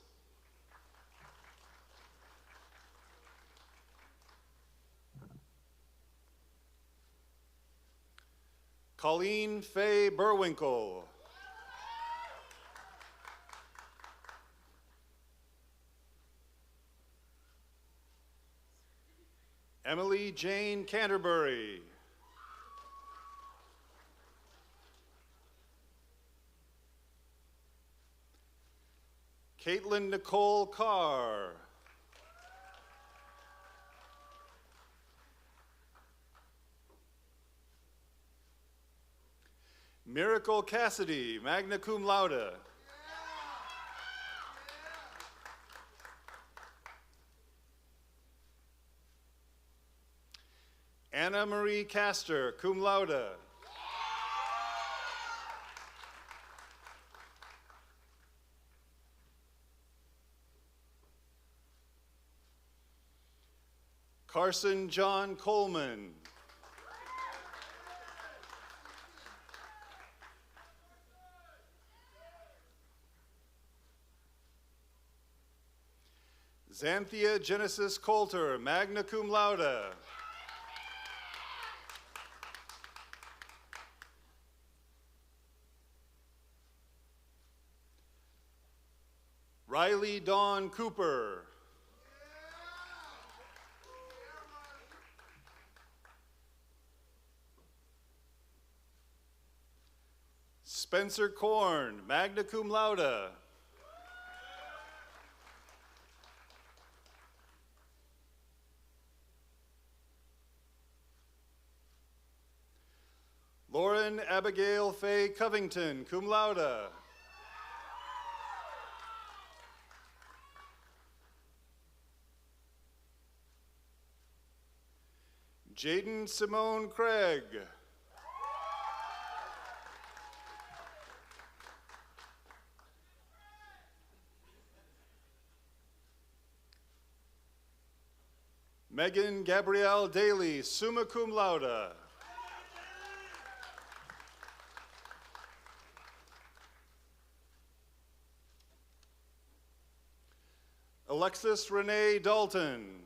Colleen Faye Burwinkle. Emily Jane Canterbury. Caitlin Nicole Carr. Miracle Cassidy, magna cum laude. Anna Marie Castor, cum laude. Carson John Coleman. Xanthia Genesis Coulter, magna cum laude. Riley Dawn Cooper. Spencer Korn, magna cum laude. Lauren Abigail Faye Covington, cum laude. Jaden Simone Craig. Megan Gabrielle Daly, summa cum laude. Alexis Renee Dalton.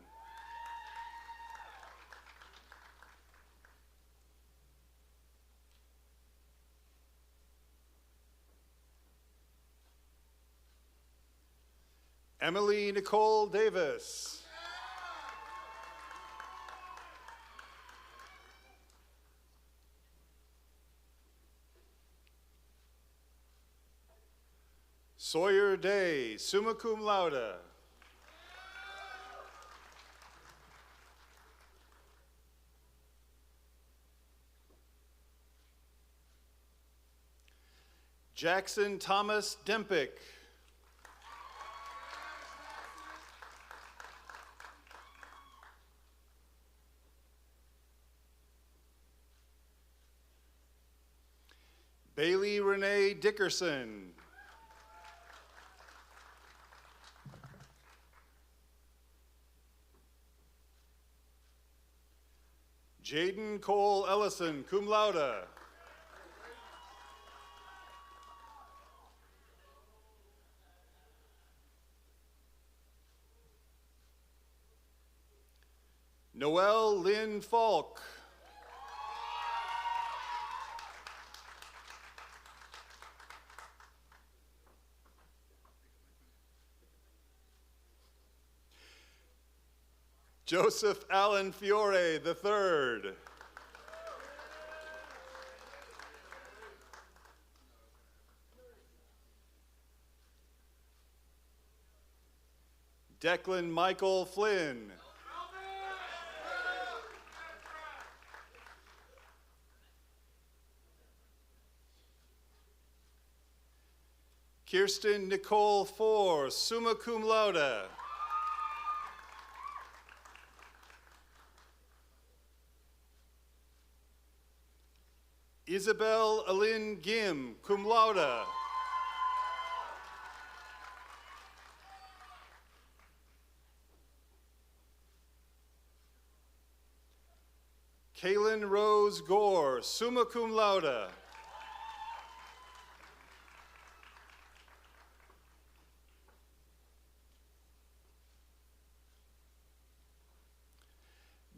Emily Nicole Davis. Sawyer Day, summa cum laude. Jackson Thomas Dempick. Bailey Renee Dickerson. Jaden Cole Ellison, cum laude. Noelle Lynn Falk. Joseph Allen Fiore III. Declan Michael Flynn. Kirsten Nicole Four, summa cum laude. Isabel Alin Gim, cum laude. Kaylin Rose Gore, summa cum laude.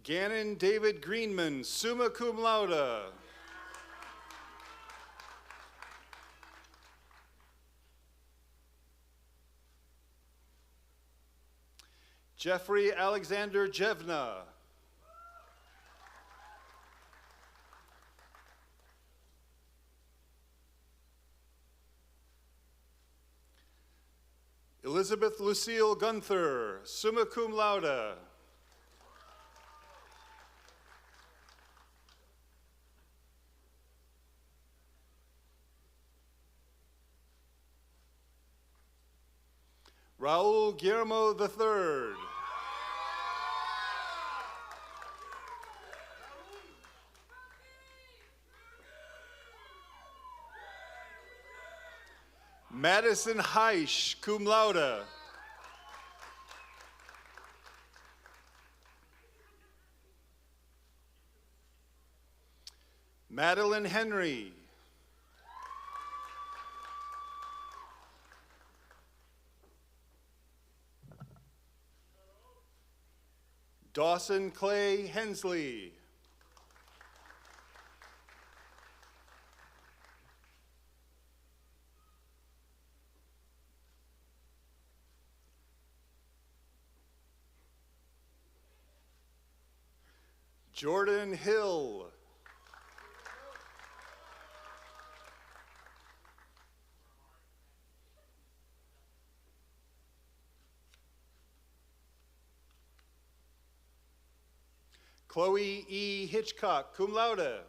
Gannon David Greenman, summa cum laude. Jeffrey Alexander Jevna. Elizabeth Lucille Gunther, summa cum laude. Raul Guillermo III. Madison Heisch, cum laude. Madeline Henry. Dawson Clay Hensley. Jordan Hill. Chloe E. Hitchcock, cum laude.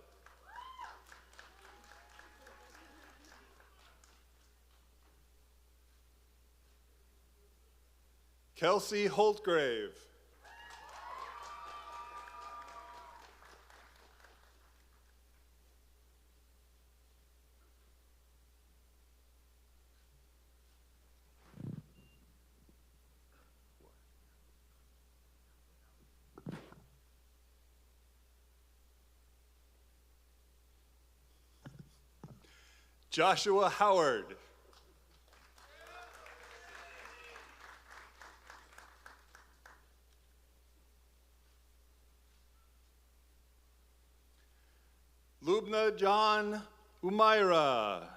Kelsey Holtgrave. Joshua Howard. Lubna John Umaira.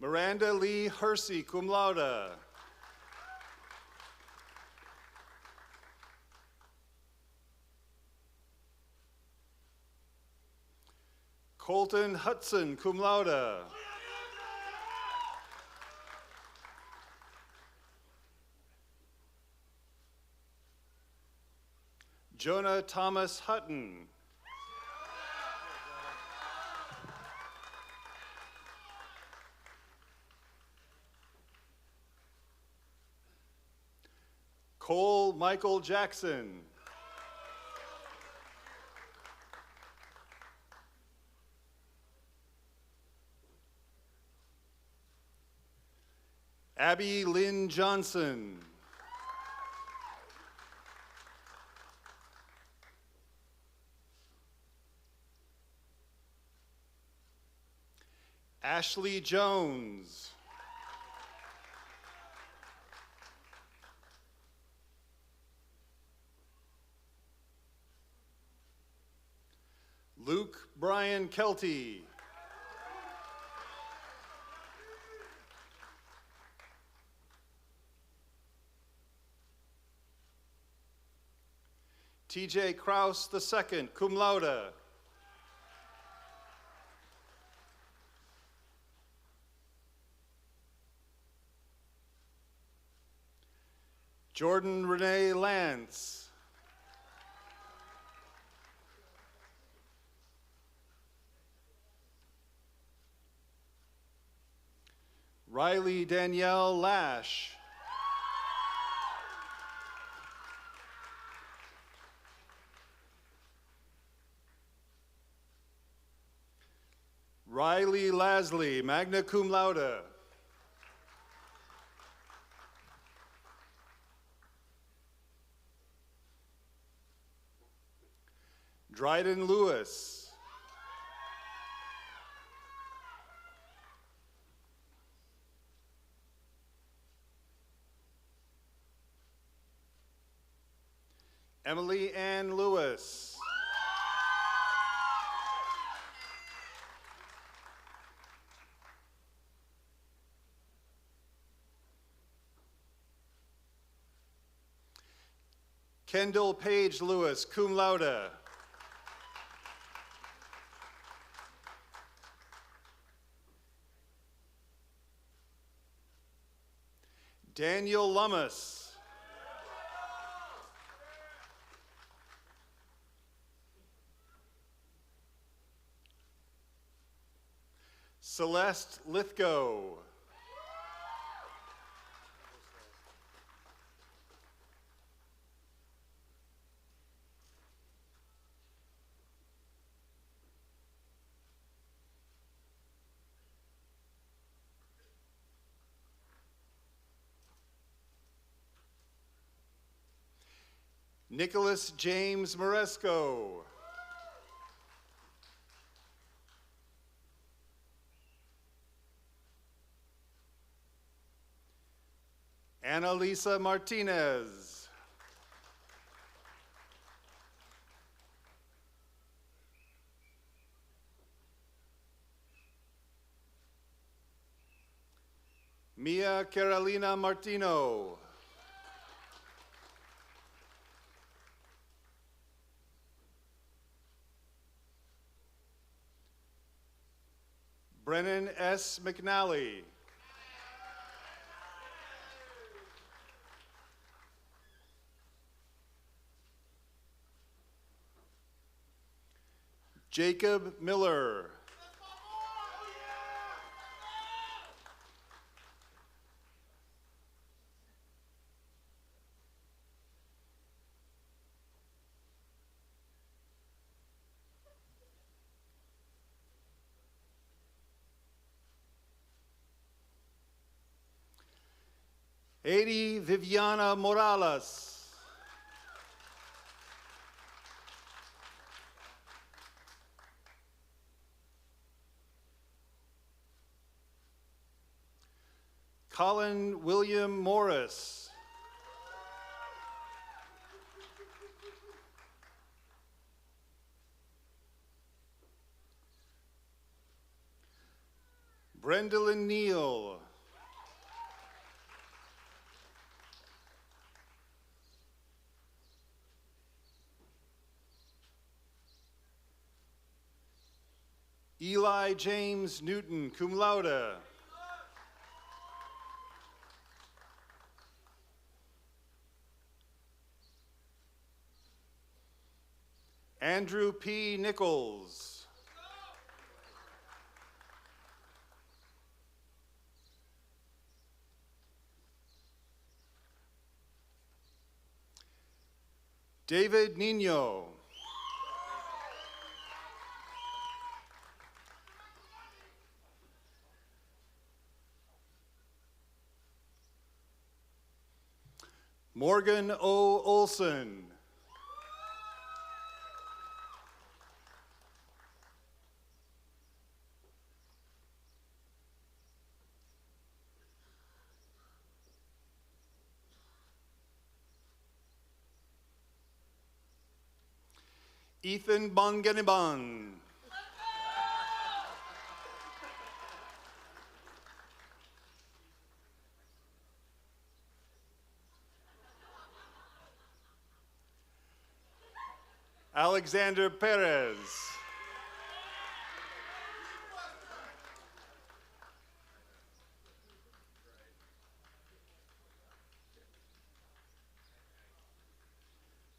Miranda Lee Hersey, cum laude. Colton Hudson, cum laude. Jonah Thomas Hutton. Cole Michael Jackson. Abby Lynn Johnson. Ashley Jones. Luke Brian Kelty. TJ Kraus II, cum laude. Jordan Renee Lance. Riley Danielle Lash. Riley Lasley, magna cum laude. Dryden Lewis. Emily Ann Lewis. Kendall Page Lewis, cum laude. Daniel Lummis. Celeste Lithgow. Nicholas James Moresco. Annalisa Martinez. Mia Carolina Martino. Brennan S. McNally. Jacob Miller. Adi Viviana Morales. Colin William Morris. Brendalyn Neal. Eli James Newton, cum laude. Andrew P. Nichols. David Nino. Morgan O. Olson. Ethan Bonganiban. Alexander Perez.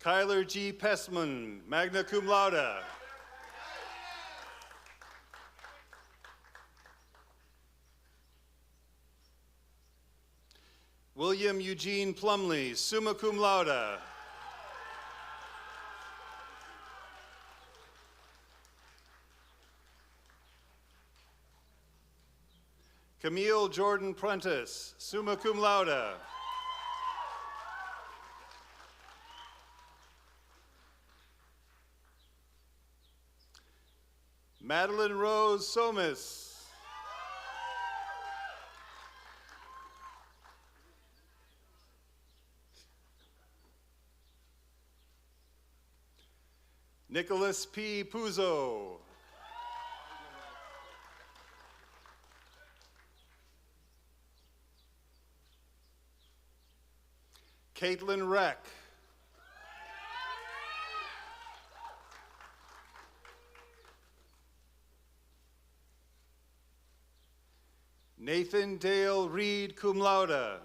Kyler G. Pessman, magna cum laude. William Eugene Plumley, summa cum laude. Camille Jordan Prentice, summa cum laude. Madeline Rose Somis. Nicholas P. Puzo. Caitlin Reck. Nathan Dale Reed, cum laude.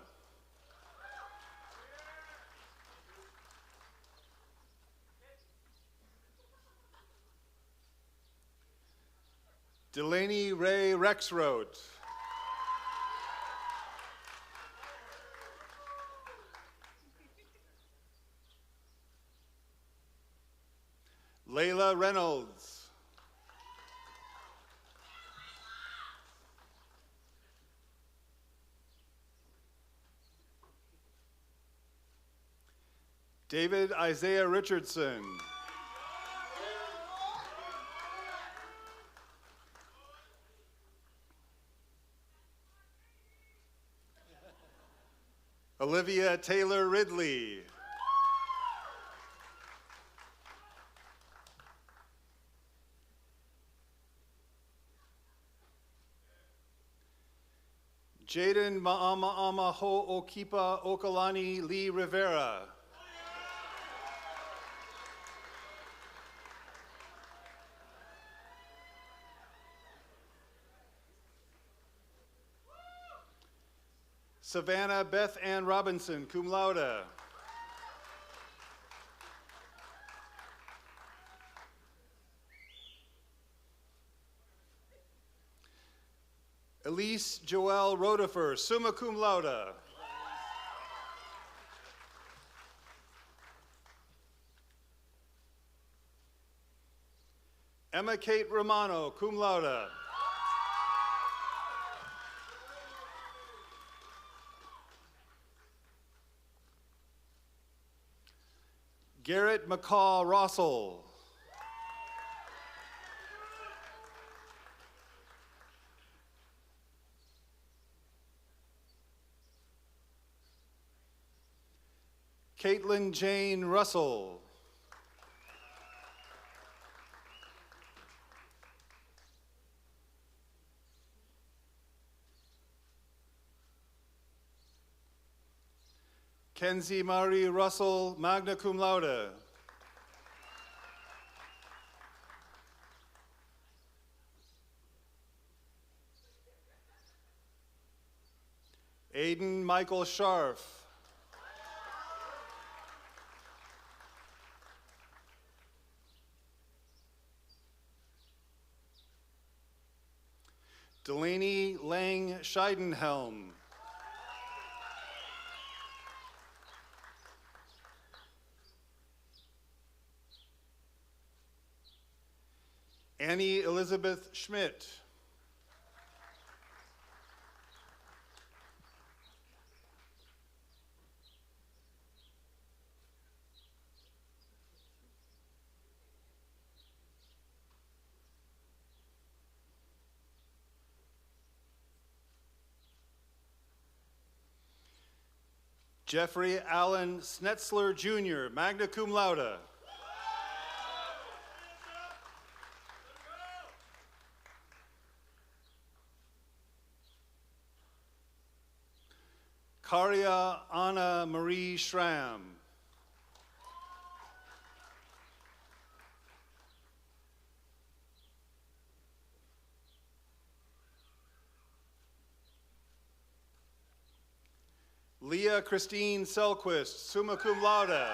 Delaney Ray Rexroth. Layla Reynolds. David Isaiah Richardson. Olivia Taylor Ridley. Jaden Ma'ama Ho Okipa Okalani Lee Rivera. Savannah Beth Ann Robinson, cum laude. Elise Joelle Rodefer, summa cum laude. Emma Kate Romano, cum laude. Garrett McCall Rossell. Caitlin Jane Russell. Kenzie Marie Russell, magna cum laude. Aiden Michael Scharf. Delaney Lang Scheidenhelm. Annie Elizabeth Schmidt. Jeffrey Allen Snetzler, Jr., magna cum laude. Karia Anna Marie Schramm. Leah Christine Selquist, summa cum laude.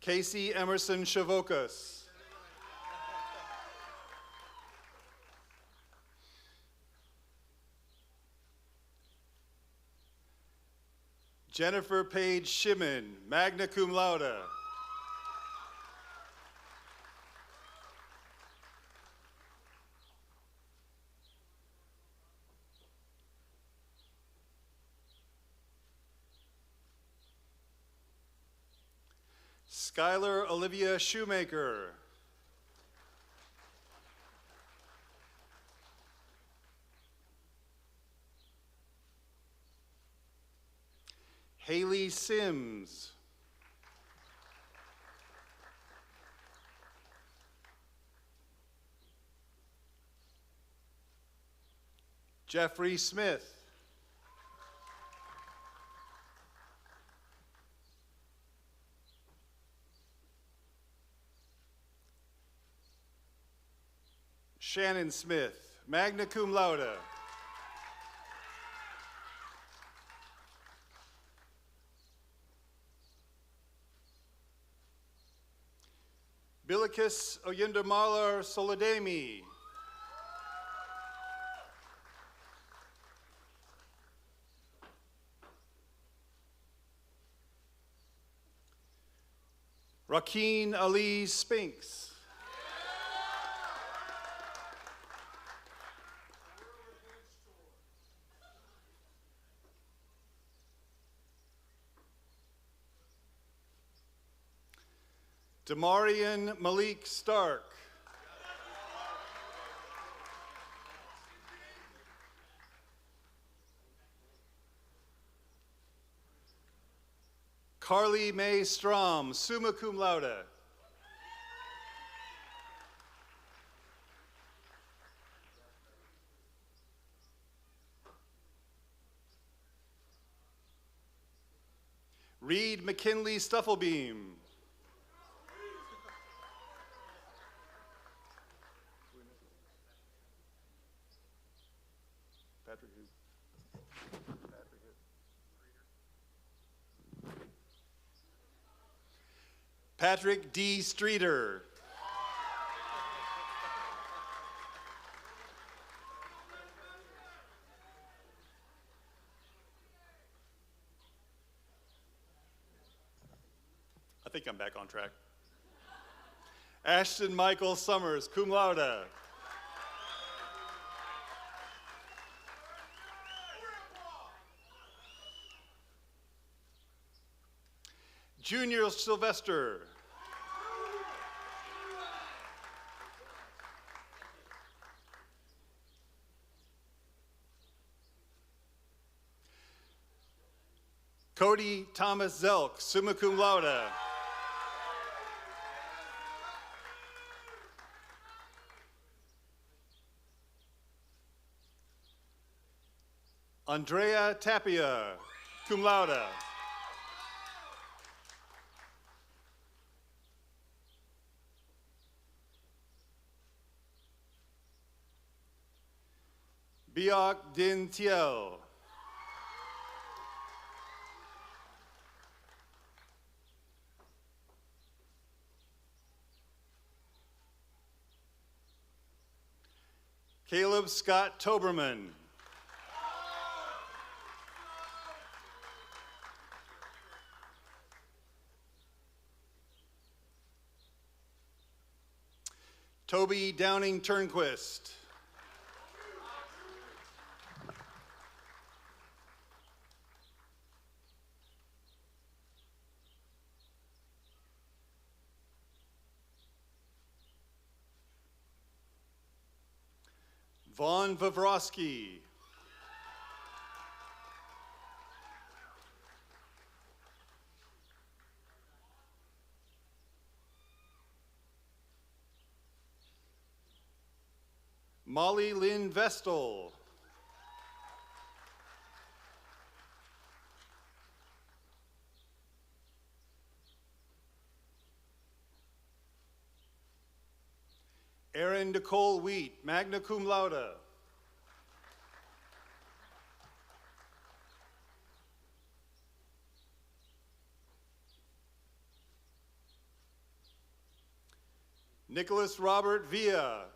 Casey Emerson Shavokas. Jennifer Page Shimon, magna cum laude. Skylar Olivia Shoemaker. Haley Sims. Jeffrey Smith. Shannon Smith, magna cum laude. Bilikis Oyindamalar Soledemi. Rakeen Ali Spinks. Damarian Malik Stark. Carly Mae Strom, summa cum laude. Reed McKinley Stufflebeam. Patrick D. Streeter. I think I'm back on track. Ashton Michael Summers, cum laude. Junior Sylvester. Cody Thomas Zelk, summa cum laude. Andrea Tapia, cum laude. Biak Din Tiel. Caleb Scott Toberman. Toby Downing Turnquist. Vaughn Vavroski. Molly Lynn Vestal. Erin Nicole Wheat, magna cum laude. Nicholas Robert Villa.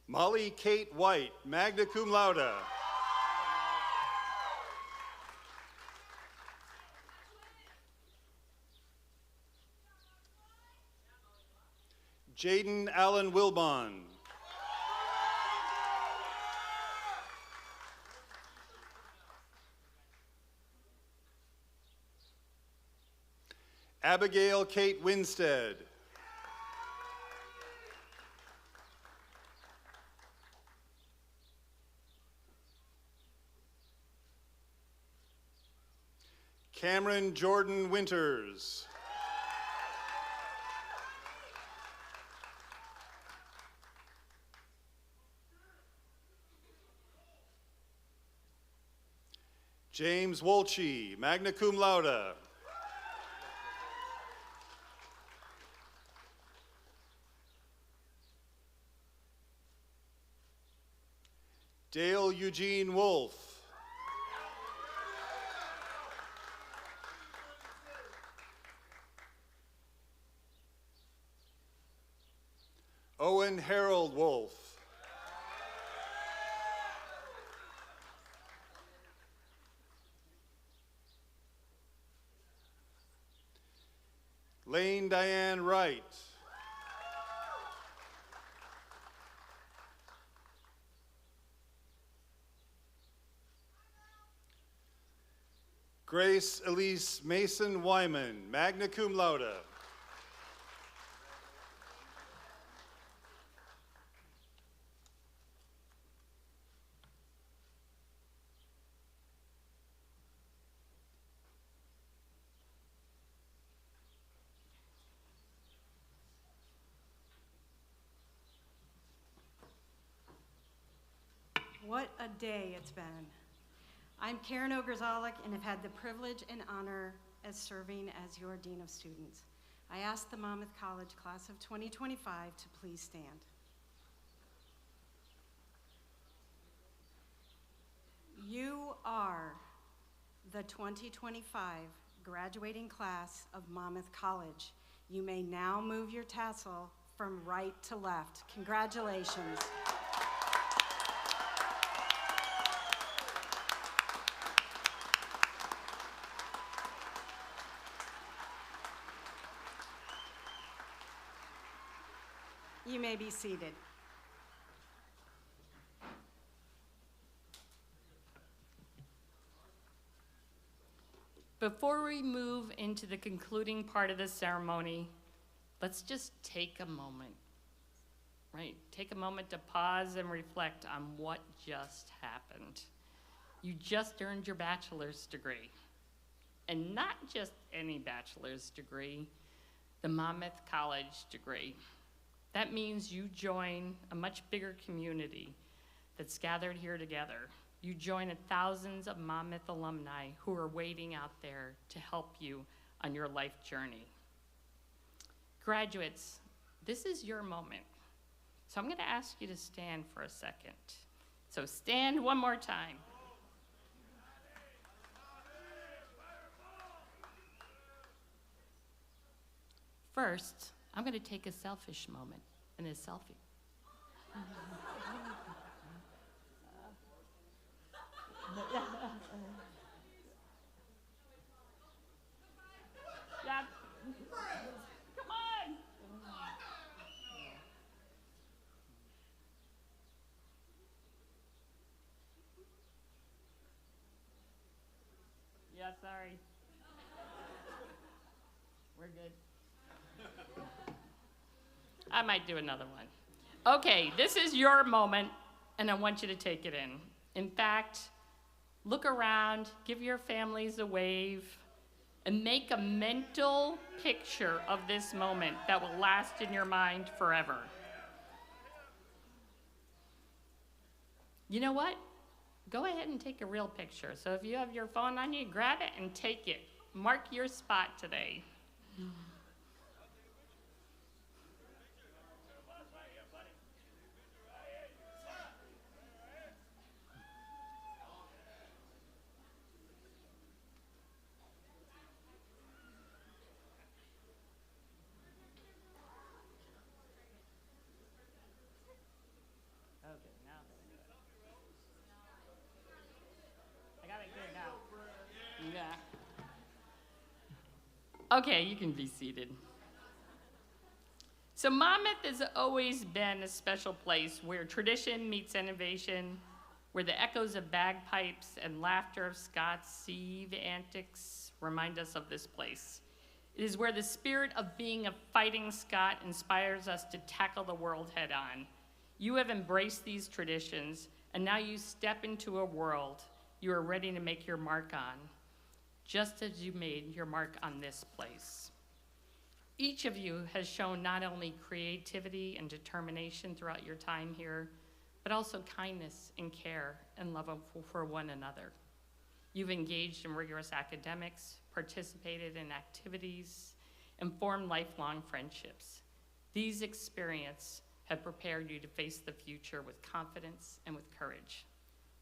Molly Kate White, magna cum laude. Jaden Allen Wilbon. Abigail Kate Winstead. Cameron Jordan Winters. James Wolche, magna cum laude. Dale Eugene Wolf. Owen Harold Wolf. Lane Diane Wright. Grace Elise Mason Wyman, magna cum laude. What a day it's been. I'm Karen Ogrzalik and have had the privilege and honor as serving as your Dean of Students. I ask the Monmouth College class of 2025 to please stand. You are the 2025 graduating class of Monmouth College. You may now move your tassel from right to left. Congratulations. You may be seated. Before we move into the concluding part of the ceremony, let's just take a moment, right? Take a moment to pause and reflect on what just happened. You just earned your bachelor's degree, and not just any bachelor's degree, the Monmouth College degree. That means you join a much bigger community that's gathered here together. You join thousands of Monmouth alumni who are waiting out there to help you on your life journey. Graduates, this is your moment. So I'm gonna ask you to stand for a second. So stand one more time. First, I'm gonna take a selfish moment and a selfie. Yeah. Come on. sorry. We're good. I might do another one. Okay, this is your moment, and I want you to take it in. In fact, look around, give your families a wave, and make a mental picture of this moment that will last in your mind forever. You know what? Go ahead and take a real picture. So if you have your phone on you, grab it and take it. Mark your spot today. Okay, now I got it good now. Yeah. Okay, you can be seated. So Monmouth has always been a special place where tradition meets innovation, where the echoes of bagpipes and laughter of Scots sieve antics remind us of this place. It is where the spirit of being a fighting Scot inspires us to tackle the world head on. You have embraced these traditions, and now you step into a world you are ready to make your mark on, just as you made your mark on this place. Each of you has shown not only creativity and determination throughout your time here, but also kindness and care and love for one another. You've engaged in rigorous academics, participated in activities, and formed lifelong friendships. These experiences have prepared you to face the future with confidence and with courage.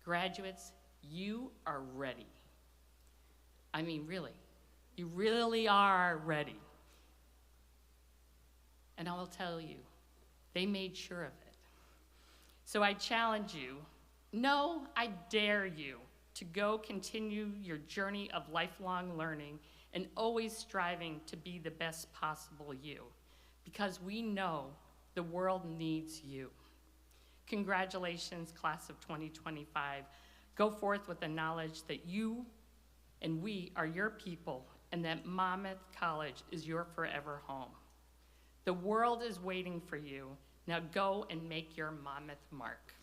Graduates, you are ready. I mean, really, you really are ready. And I will tell you, they made sure of it. So I challenge you, no, I dare you to go continue your journey of lifelong learning and always striving to be the best possible you, because we know the world needs you. Congratulations, class of 2025. Go forth with the knowledge that you and we are your people and that Monmouth College is your forever home. The world is waiting for you. Now go and make your Monmouth mark.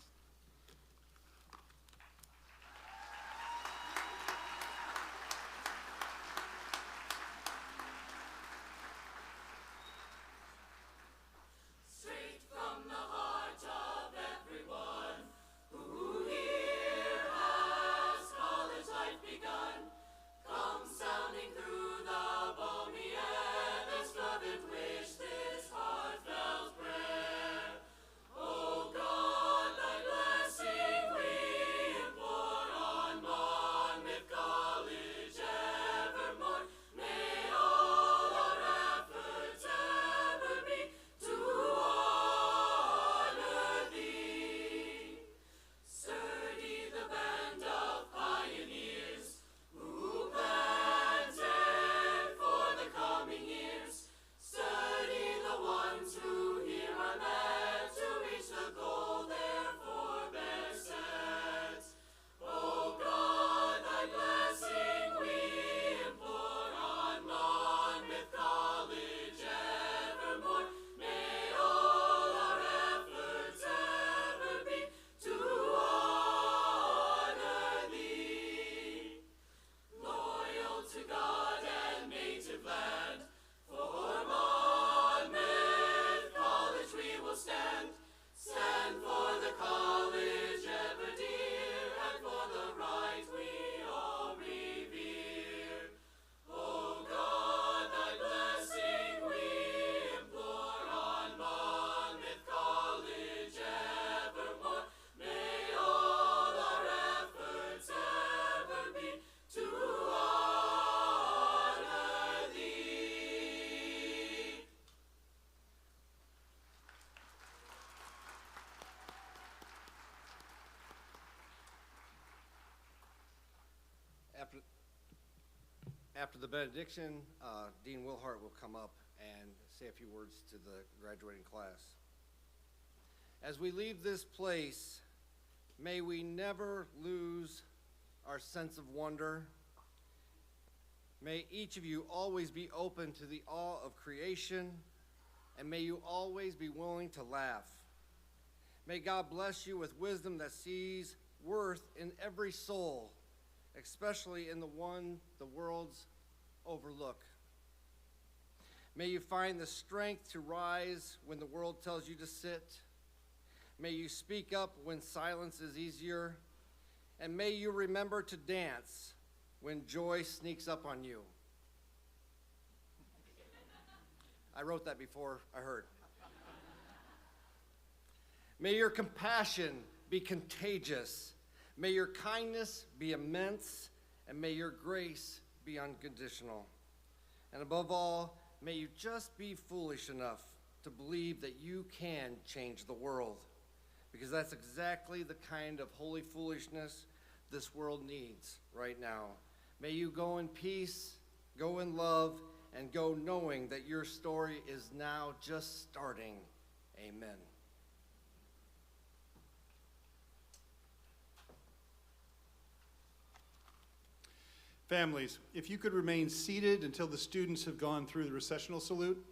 After the benediction, Dean Wilhart will come up and say a few words to the graduating class. As we leave this place, may we never lose our sense of wonder. May each of you always be open to the awe of creation, and may you always be willing to laugh. May God bless you with wisdom that sees worth in every soul, especially in the one the world's overlook. May you find the strength to rise when the world tells you to sit. May you speak up when silence is easier. And may you remember to dance when joy sneaks up on you. I wrote that before I heard. May your compassion be contagious. May your kindness be immense. And may your grace be unconditional. And above all, may you just be foolish enough to believe that you can change the world, because that's exactly the kind of holy foolishness this world needs right now. May you go in peace, go in love, and go knowing that your story is now just starting. Amen. Families, if you could remain seated until the students have gone through the recessional salute.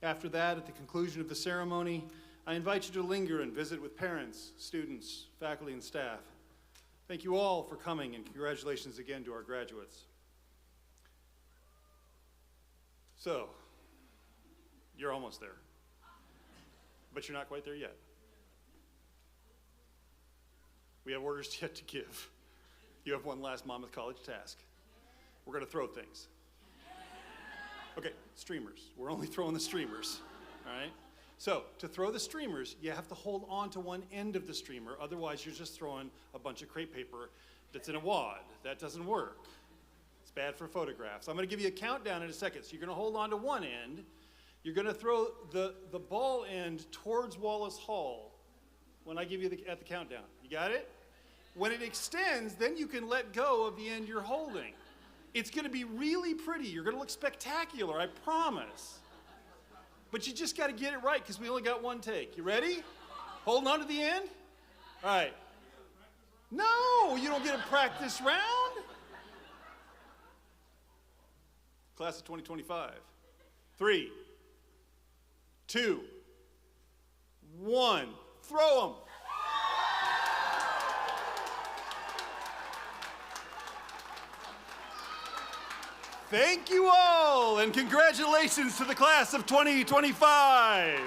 After that, at the conclusion of the ceremony, I invite you to linger and visit with parents, students, faculty, and staff. Thank you all for coming, and congratulations again to our graduates. So, you're almost there, but you're not quite there yet. We have orders yet to give. You have one last Monmouth College task. We're going to throw things. Okay, streamers. We're only throwing the streamers, all right? So, to throw the streamers, you have to hold on to one end of the streamer. Otherwise, you're just throwing a bunch of crepe paper that's in a wad. That doesn't work. It's bad for photographs. I'm going to give you a countdown in a second. So you're going to hold on to one end. You're going to throw the ball end towards Wallace Hall when I give you at the countdown. You got it? When it extends, then you can let go of the end you're holding. It's going to be really pretty. You're going to look spectacular, I promise. But you just got to get it right because we only got one take. You ready? Holding on to the end? All right. No, you don't get a practice round. Class of 2025. 3, 2, 1. Throw them. Thank you all, and congratulations to the class of 2025.